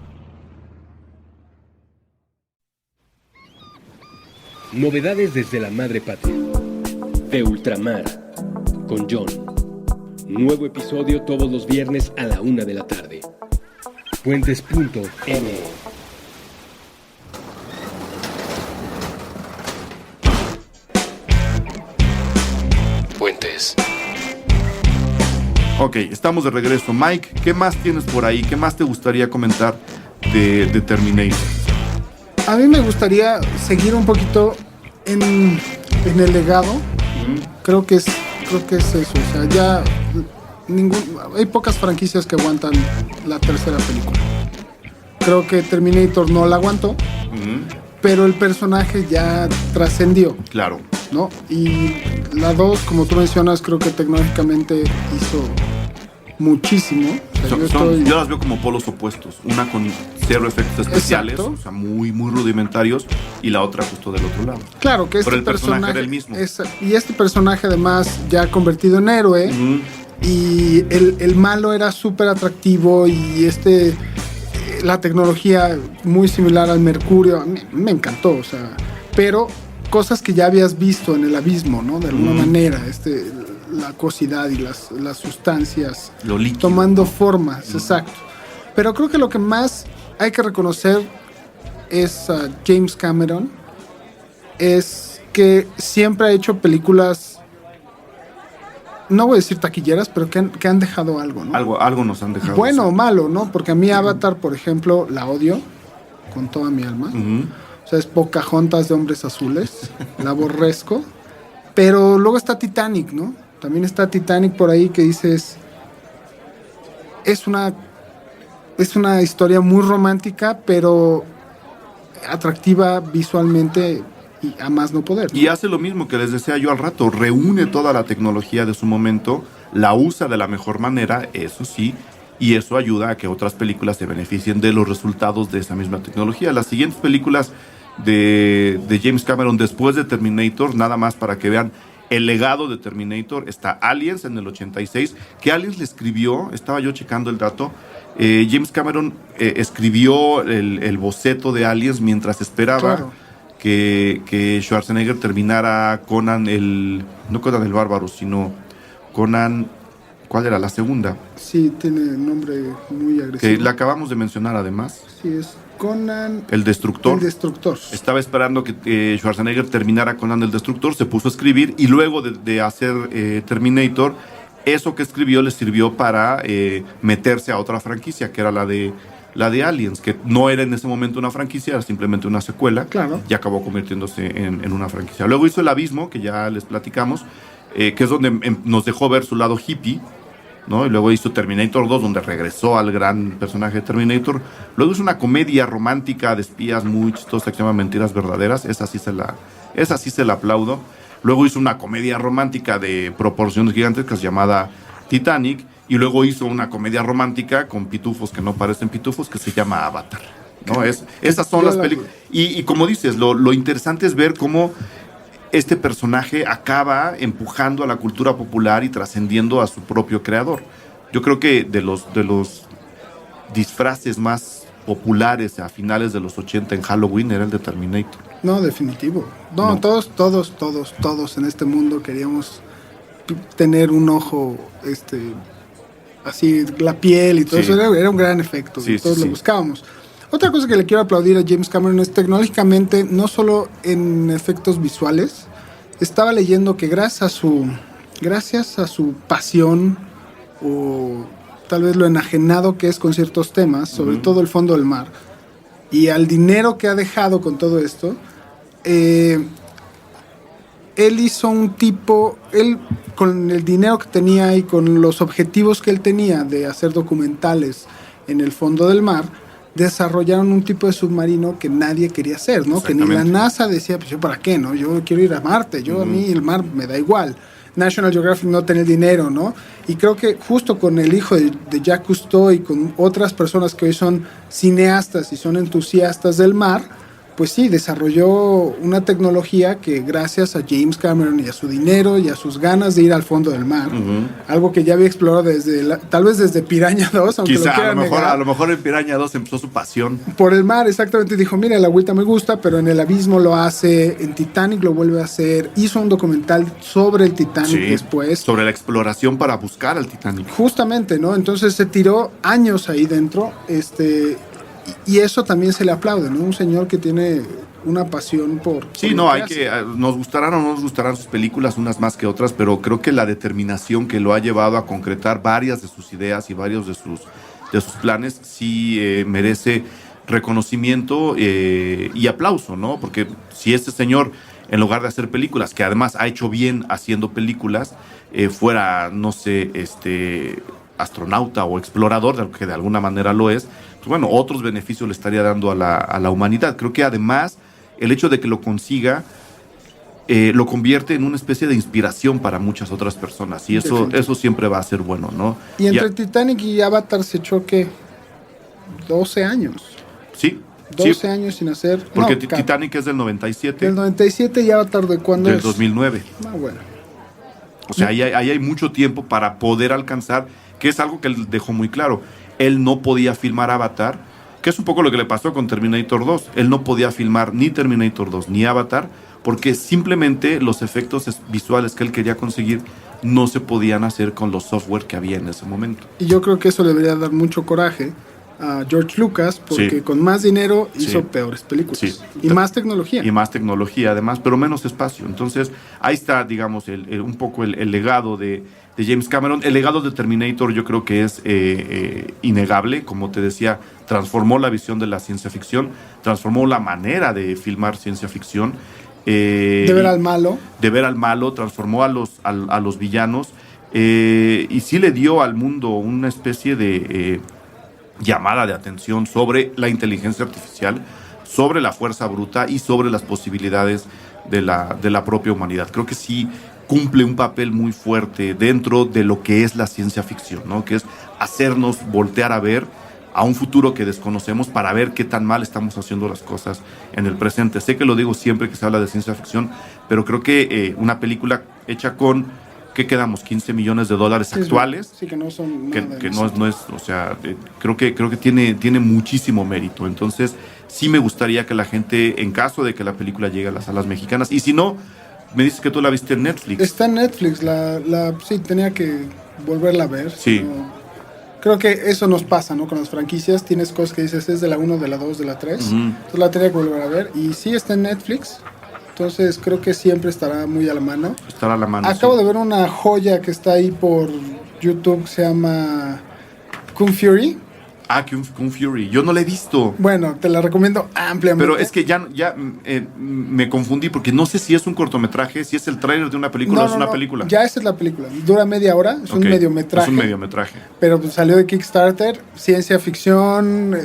[SPEAKER 2] Novedades desde la madre patria. De Ultramar, con John. Nuevo episodio todos los viernes a la 1 de la tarde. Puentes.m. Puentes.
[SPEAKER 5] Ok, estamos de regreso. Mike, ¿qué más tienes por ahí? ¿Qué más te gustaría comentar de Terminator?
[SPEAKER 6] A mí me gustaría seguir un poquito en el legado. Creo que es eso. O sea, ya hay pocas franquicias que aguantan la tercera película. Creo que Terminator no la aguantó, pero el personaje ya trascendió.
[SPEAKER 5] Claro.
[SPEAKER 6] ¿No? Y la 2, como tú mencionas, creo que tecnológicamente hizo muchísimo. O sea,
[SPEAKER 5] yo las veo como polos opuestos. Una con cero efectos especiales, exacto, o sea, muy, muy rudimentarios, y la otra justo del otro lado.
[SPEAKER 6] Claro, que
[SPEAKER 5] pero el personaje era el mismo.
[SPEAKER 6] Y este personaje, además, ya convertido en héroe, Y el malo era súper atractivo y la tecnología muy similar al Mercurio, me encantó, o sea, pero cosas que ya habías visto en el abismo, ¿no? De alguna manera, la acuosidad y las sustancias
[SPEAKER 5] Lo líquido,
[SPEAKER 6] tomando formas, exacto. Pero creo que lo que más hay que reconocer es a James Cameron, es que siempre ha hecho películas, no voy a decir taquilleras, pero que han dejado algo, ¿no?
[SPEAKER 5] Algo nos han dejado.
[SPEAKER 6] Bueno o malo, ¿no? Porque a mí Avatar, por ejemplo, la odio con toda mi alma. O sea, es Pocahontas de hombres azules, la aborrezco. Pero luego está Titanic, ¿no? También está Titanic por ahí que dices, es una historia muy romántica, pero atractiva visualmente y a más no poder, ¿no?
[SPEAKER 5] Y hace lo mismo que les decía yo al rato, reúne toda la tecnología de su momento, la usa de la mejor manera, eso sí, y eso ayuda a que otras películas se beneficien de los resultados de esa misma tecnología. Las siguientes películas de James Cameron después de Terminator, nada más para que vean el legado de Terminator, está Aliens en el 86, que Aliens le escribió, estaba yo checando el dato, James Cameron escribió el boceto de Aliens mientras esperaba, claro, que Schwarzenegger terminara Conan no Conan el Bárbaro, sino Conan, ¿cuál era? La segunda.
[SPEAKER 6] Sí, tiene nombre muy agresivo.
[SPEAKER 5] Que la acabamos de mencionar además.
[SPEAKER 6] Sí, es Conan
[SPEAKER 5] el Destructor.
[SPEAKER 6] El Destructor.
[SPEAKER 5] Estaba esperando que Schwarzenegger terminara Conan el Destructor, se puso a escribir y luego de hacer Terminator, eso que escribió le sirvió para meterse a otra franquicia, que era la de Aliens, que no era en ese momento una franquicia, era simplemente una secuela,
[SPEAKER 6] claro,
[SPEAKER 5] y acabó convirtiéndose en una franquicia. Luego hizo El Abismo, que ya les platicamos, que es donde nos dejó ver su lado hippie, ¿no? Y luego hizo Terminator 2, donde regresó al gran personaje de Terminator. Luego hizo una comedia romántica de espías muy chistosa que se llama Mentiras Verdaderas, esa sí se la aplaudo. Luego hizo una comedia romántica de proporciones gigantescas llamada Titanic, y luego hizo una comedia romántica con pitufos que no parecen pitufos que se llama Avatar, ¿no? Esas son las películas. Y como dices, lo interesante es ver cómo este personaje acaba empujando a la cultura popular y trascendiendo a su propio creador. Yo creo que de los disfraces más populares a finales de los 80 en Halloween era el de Terminator.
[SPEAKER 6] No, definitivo. No. Todos en este mundo queríamos tener un ojo, así, la piel y todo eso. Era un gran efecto. Sí, todos lo buscábamos. Otra cosa que le quiero aplaudir a James Cameron es tecnológicamente, no solo en efectos visuales. Estaba leyendo que gracias a su pasión, o tal vez lo enajenado que es con ciertos temas, sobre todo el fondo del mar, y al dinero que ha dejado con todo esto, él hizo él con el dinero que tenía y con los objetivos que él tenía de hacer documentales en el fondo del mar, desarrollaron un tipo de submarino que nadie quería hacer, ¿no? Que ni la NASA decía, pues yo para qué, ¿no? Yo quiero ir a Marte, a mí el mar me da igual. National Geographic no tenía el dinero, ¿no? Y creo que justo con el hijo de Jacques Cousteau y con otras personas que hoy son cineastas y son entusiastas del mar, pues sí, desarrolló una tecnología que gracias a James Cameron y a su dinero y a sus ganas de ir al fondo del mar, algo que ya había explorado tal vez desde Piranha 2, aunque
[SPEAKER 5] quizá,
[SPEAKER 6] lo quiera negar.
[SPEAKER 5] A lo mejor en Piranha 2 empezó su pasión.
[SPEAKER 6] Por el mar, exactamente. Dijo, mira, el agüita me gusta, pero en El Abismo lo hace, en Titanic lo vuelve a hacer. Hizo un documental sobre el Titanic después.
[SPEAKER 5] Sobre la exploración para buscar al Titanic.
[SPEAKER 6] Justamente, ¿no? Entonces se tiró años ahí dentro, y eso también se le aplaude, ¿no? Un señor que tiene una pasión por...
[SPEAKER 5] Sí, no, nos gustarán o no nos gustarán sus películas, unas más que otras, pero creo que la determinación que lo ha llevado a concretar varias de sus ideas y varios de sus planes sí merece reconocimiento y aplauso, ¿no? Porque si este señor, en lugar de hacer películas, que además ha hecho bien haciendo películas, fuera, no sé, astronauta o explorador, que de alguna manera lo es, pues bueno, otros beneficios le estaría dando a la humanidad. Creo que además el hecho de que lo consiga lo convierte en una especie de inspiración para muchas otras personas, y eso siempre va a ser bueno, ¿no?
[SPEAKER 6] Y entre Titanic y Avatar se echó, ¿qué? 12 años.
[SPEAKER 5] Sí.
[SPEAKER 6] 12 años sin hacer...
[SPEAKER 5] Porque Titanic es del 97.
[SPEAKER 6] Del 97 y Avatar, ¿de cuándo
[SPEAKER 5] del
[SPEAKER 6] es?
[SPEAKER 5] 2009.
[SPEAKER 6] Ah, bueno.
[SPEAKER 5] O sea, ahí hay mucho tiempo para poder alcanzar, que es algo que él dejó muy claro. Él no podía filmar Avatar, que es un poco lo que le pasó con Terminator 2. Él no podía filmar ni Terminator 2 ni Avatar, porque simplemente los efectos visuales que él quería conseguir no se podían hacer con los software que había en ese momento.
[SPEAKER 6] Y yo creo que eso le debería dar mucho coraje a George Lucas, porque con más dinero hizo peores películas.
[SPEAKER 5] Sí.
[SPEAKER 6] Y más tecnología.
[SPEAKER 5] Y más tecnología, además, pero menos espacio. Entonces, ahí está, digamos, un poco el legado de James Cameron. El legado de Terminator yo creo que es innegable. Como te decía, transformó la visión de la ciencia ficción, transformó la manera de filmar ciencia ficción.
[SPEAKER 6] De ver al malo.
[SPEAKER 5] De ver al malo, transformó a los villanos. Y sí le dio al mundo una especie de llamada de atención sobre la inteligencia artificial, sobre la fuerza bruta y sobre las posibilidades de la propia humanidad. Creo que sí cumple un papel muy fuerte dentro de lo que es la ciencia ficción, ¿no? Que es hacernos voltear a ver a un futuro que desconocemos para ver qué tan mal estamos haciendo las cosas en el presente. Sé que lo digo siempre que se habla de ciencia ficción, pero creo que una película hecha con, ¿qué quedamos? $15 millones actuales.
[SPEAKER 6] Sí, que no son
[SPEAKER 5] que
[SPEAKER 6] nada
[SPEAKER 5] no es, o sea, creo que tiene muchísimo mérito. Entonces, sí me gustaría que la gente, en caso de que la película llegue a las salas mexicanas, y si no, me dices que tú la viste en Netflix.
[SPEAKER 6] Está en Netflix, sí, tenía que volverla a ver.
[SPEAKER 5] Sí.
[SPEAKER 6] Creo que eso nos pasa, ¿no? Con las franquicias, tienes cosas que dices, es de la 1, de la 2, de la 3. Entonces la tenía que volver a ver. Y sí, está en Netflix. Entonces creo que siempre estará muy a la mano.
[SPEAKER 5] Estará a la mano.
[SPEAKER 6] Acabo de ver una joya que está ahí por YouTube, se llama Kung Fury.
[SPEAKER 5] Kung Fury. Yo no la he visto.
[SPEAKER 6] Bueno, te la recomiendo ampliamente.
[SPEAKER 5] Pero es que ya me confundí porque no sé si es un cortometraje, si es el tráiler de una película o es una película.
[SPEAKER 6] Ya esa es la película. Dura media hora, es un mediometraje.
[SPEAKER 5] Es un mediometraje.
[SPEAKER 6] Pero pues, salió de Kickstarter, ciencia ficción,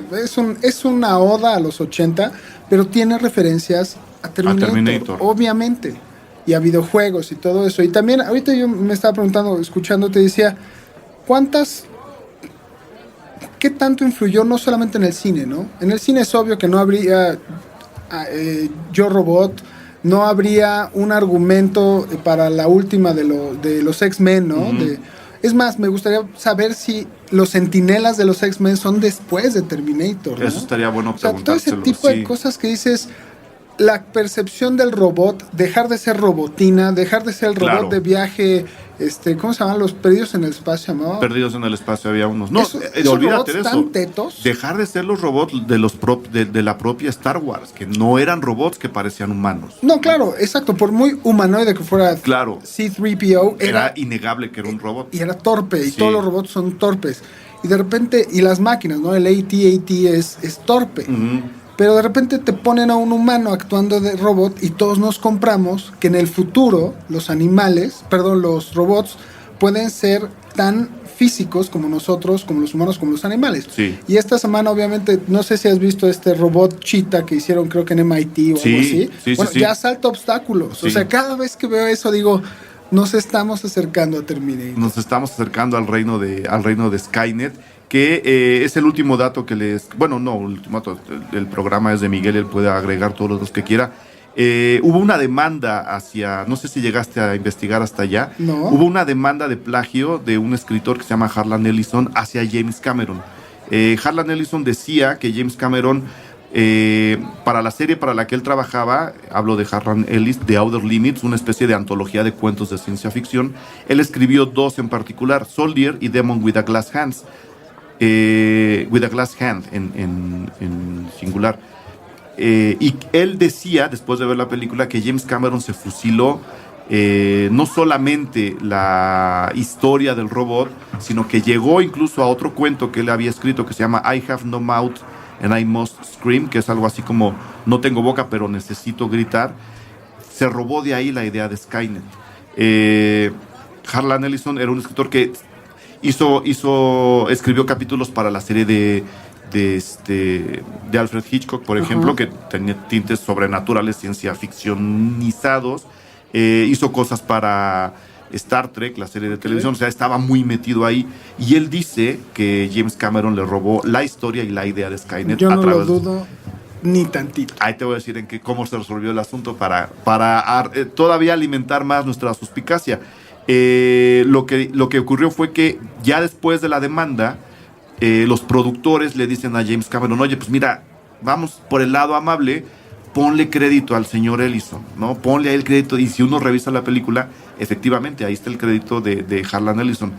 [SPEAKER 6] es una oda a los 80, pero tiene referencias a Terminator, obviamente, y a videojuegos y todo eso. Y también, ahorita yo me estaba preguntando, escuchándote, decía, ¿qué tanto influyó no solamente en el cine, ¿no? En el cine es obvio que no habría Yo Robot, no habría un argumento para la última de los X-Men, ¿no? Es más, me gustaría saber si los centinelas de los X-Men son después de Terminator, ¿no?
[SPEAKER 5] Eso estaría bueno preguntárselo.
[SPEAKER 6] Todo ese tipo de cosas que dices, la percepción del robot, dejar de ser robotina, dejar de ser el robot de viaje, ¿cómo se llaman? Los Perdidos en el Espacio, ¿no?
[SPEAKER 5] Perdidos en el Espacio había unos. No, olvídate de eso.
[SPEAKER 6] Tan tetos.
[SPEAKER 5] Dejar de ser los robots de la propia Star Wars, que no eran robots que parecían humanos.
[SPEAKER 6] No, claro, exacto. Por muy humanoide que fuera C-3PO,
[SPEAKER 5] era innegable que era un robot.
[SPEAKER 6] Y era torpe, y todos los robots son torpes. Y de repente, y las máquinas, ¿no? El AT-AT es torpe. Pero de repente te ponen a un humano actuando de robot y todos nos compramos que en el futuro los robots pueden ser tan físicos como nosotros, como los humanos, como los animales.
[SPEAKER 5] Sí.
[SPEAKER 6] Y esta semana, obviamente, no sé si has visto este robot Cheetah que hicieron, creo que en MIT o algo así. Ya salta obstáculos. Sí. O sea, cada vez que veo eso digo, nos estamos acercando a Terminator.
[SPEAKER 5] Nos estamos acercando al reino de Skynet, que es el último dato que les... Bueno, no, el último dato, el programa es de Miguel, él puede agregar todos los que quiera. Hubo una demanda hacia... No sé si llegaste a investigar hasta allá.
[SPEAKER 6] No.
[SPEAKER 5] Hubo una demanda de plagio de un escritor que se llama Harlan Ellison hacia James Cameron. Harlan Ellison decía que James Cameron, para la serie para la que él trabajaba, hablo de Harlan Ellis, The Outer Limits, una especie de antología de cuentos de ciencia ficción, él escribió dos en particular, Soldier y Demon with a Glass Hand, en singular. Y él decía, después de ver la película, que James Cameron se fusiló no solamente la historia del robot, sino que llegó incluso a otro cuento que él había escrito que se llama I Have No Mouth and I Must Scream, que es algo así como no tengo boca pero necesito gritar. Se robó de ahí la idea de Skynet. Harlan Ellison era un escritor que escribió capítulos para la serie de Alfred Hitchcock, por ejemplo, que tenía tintes sobrenaturales, ciencia ficcionizados. Hizo cosas para Star Trek, la serie de televisión, o sea, estaba muy metido ahí. Y él dice que James Cameron le robó la historia y la idea de Skynet.
[SPEAKER 6] Yo no lo dudo ni tantito.
[SPEAKER 5] Ahí te voy a decir cómo se resolvió el asunto para todavía alimentar más nuestra suspicacia. Lo que ocurrió fue que ya después de la demanda, los productores le dicen a James Cameron, oye, pues mira, vamos por el lado amable, ponle crédito al señor Ellison, ¿no? Ponle ahí el crédito, y si uno revisa la película, efectivamente, ahí está el crédito de Harlan Ellison,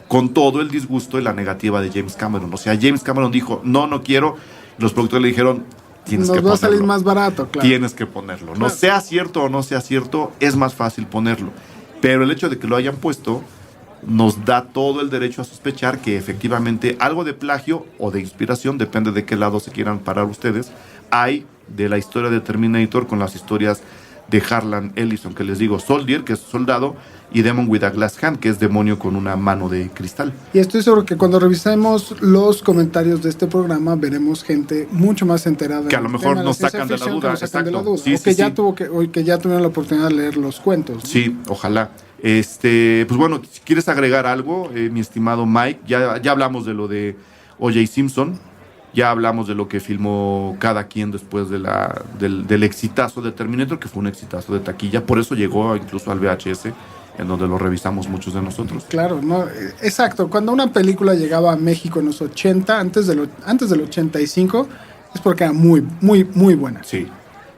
[SPEAKER 5] con todo el disgusto y la negativa de James Cameron. O sea, James Cameron dijo, no quiero, los productores le dijeron, tienes que ponerlo.
[SPEAKER 6] Nos va a salir más barato, claro.
[SPEAKER 5] Tienes que ponerlo. No sea cierto o no sea cierto, es más fácil ponerlo. Pero el hecho de que lo hayan puesto nos da todo el derecho a sospechar que efectivamente algo de plagio o de inspiración, depende de qué lado se quieran parar ustedes, hay de la historia de Terminator con las historias de Harlan Ellison, que les digo, Soldier, que es soldado, y Demon with a Glass Hand, que es demonio con una mano de cristal.
[SPEAKER 6] Y estoy seguro que cuando revisemos los comentarios de este programa veremos gente mucho más enterada.
[SPEAKER 5] Que a lo mejor nos sacan de la duda. Exacto.
[SPEAKER 6] Sí, o que ya tuvieron la oportunidad de leer los cuentos, ¿no?
[SPEAKER 5] Sí, ojalá. Pues bueno, si quieres agregar algo, mi estimado Mike, ya hablamos de lo de O.J. Simpson, ya hablamos de lo que filmó cada quien después del exitazo de Terminator, que fue un exitazo de taquilla, por eso llegó incluso al VHS, en donde lo revisamos muchos de nosotros.
[SPEAKER 6] Claro, no, exacto. Cuando una película llegaba a México en los 80, antes del 85, es porque era muy, muy, muy buena.
[SPEAKER 5] Sí.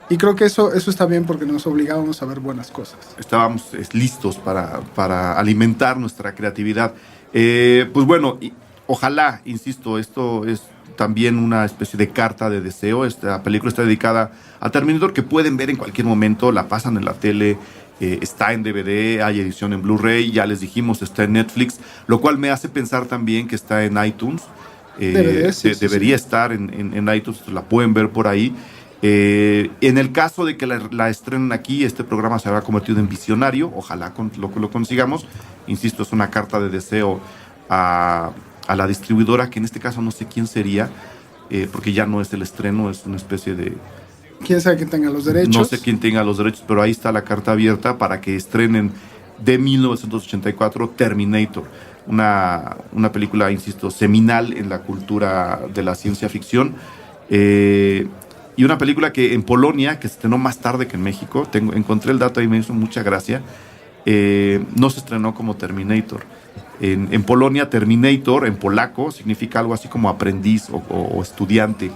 [SPEAKER 6] Y creo que eso está bien porque nos obligábamos a ver buenas cosas.
[SPEAKER 5] Estábamos listos para alimentar nuestra creatividad. Pues bueno, ojalá, insisto, esto es también una especie de carta de deseo. Esta película está dedicada a Terminator, que pueden ver en cualquier momento, la pasan en la tele, está en DVD, hay edición en Blu-ray, ya les dijimos, está en Netflix, lo cual me hace pensar también que está en iTunes. Debería estar en iTunes, la pueden ver por ahí. En el caso de que la estrenen aquí, este programa se habrá convertido en visionario, ojalá lo consigamos. Insisto, es una carta de deseo a la distribuidora, que en este caso no sé quién sería, porque ya no es el estreno, es una especie de...
[SPEAKER 6] ¿Quién sabe quién tenga los derechos?
[SPEAKER 5] No sé quién tenga los derechos, pero ahí está la carta abierta para que estrenen de 1984 Terminator, una película, insisto, seminal en la cultura de la ciencia ficción, y una película que en Polonia, que se estrenó más tarde que en México, encontré el dato y me hizo mucha gracia, no se estrenó como Terminator. En Polonia, Terminator, en polaco, significa algo así como aprendiz o estudiante,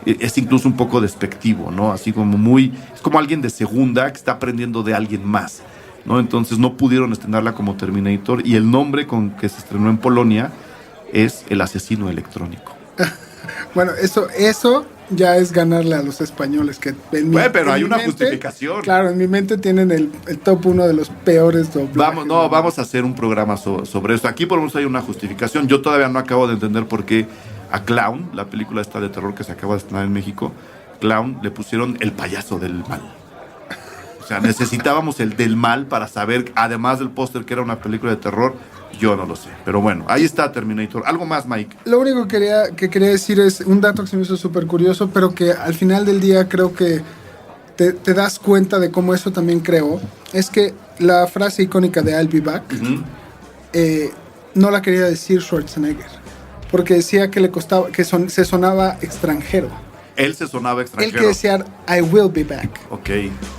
[SPEAKER 5] es incluso un poco despectivo, ¿no? Así como es como alguien de segunda que está aprendiendo de alguien más, ¿no? Entonces no pudieron estrenarla como Terminator, y el nombre con que se estrenó en Polonia es El asesino electrónico.
[SPEAKER 6] Bueno, eso ya es ganarle a los españoles, que
[SPEAKER 5] pero hay una justificación.
[SPEAKER 6] Claro, en mi mente tienen el top 1 de los peores doblajes.
[SPEAKER 5] Vamos a hacer un programa sobre eso. Aquí por lo menos hay una justificación. Yo todavía no acabo de entender por qué a Clown, la película esta de terror que se acaba de estrenar en México, Clown, le pusieron el payaso del mal. O sea, necesitábamos el del mal para saber, además del póster, que era una película de terror. Yo no lo sé, pero bueno, ahí está Terminator. ¿Algo más, Mike?
[SPEAKER 6] Lo único que quería decir es un dato que se me hizo súper curioso, pero que al final del día creo que te das cuenta de cómo eso también creó. Es que la frase icónica de I'll be back, no la quería decir Schwarzenegger, porque decía que le costaba, que se sonaba extranjero.
[SPEAKER 5] Él se sonaba extranjero.
[SPEAKER 6] Él que decía I will be back.
[SPEAKER 5] Ok.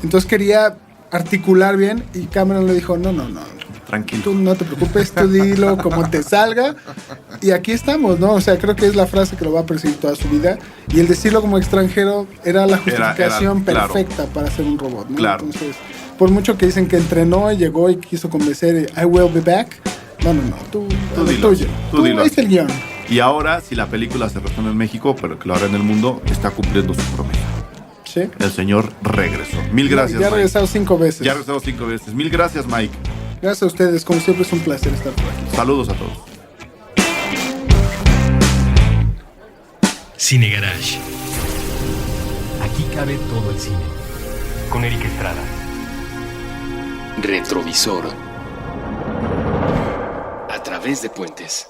[SPEAKER 6] Entonces quería articular bien y Cameron le dijo, no.
[SPEAKER 5] Tranquilo.
[SPEAKER 6] Tú no te preocupes, tú dilo como te salga. Y aquí estamos, ¿no? O sea, creo que es la frase que lo va a perseguir toda su vida. Y el decirlo como extranjero era la justificación perfecta para ser un robot, ¿no?
[SPEAKER 5] Claro.
[SPEAKER 6] Entonces, por mucho que dicen que entrenó y llegó y quiso convencer, I will be back. No. Tú dilo. Tú dilo. Ahí está el guión.
[SPEAKER 5] Y ahora, si la película se resuelve en México, pero que lo hará en el mundo, está cumpliendo su promesa.
[SPEAKER 6] Sí.
[SPEAKER 5] El señor regresó. Mil gracias,
[SPEAKER 6] Ya ha regresado 5 veces.
[SPEAKER 5] Ya ha regresado 5 veces. Mil gracias, Mike.
[SPEAKER 6] Gracias a ustedes. Como siempre es un placer estar por aquí.
[SPEAKER 5] Saludos a todos.
[SPEAKER 2] Cine Garage.
[SPEAKER 3] Aquí cabe todo el cine. Con Eric Estrada.
[SPEAKER 4] Retrovisor. A través de puentes.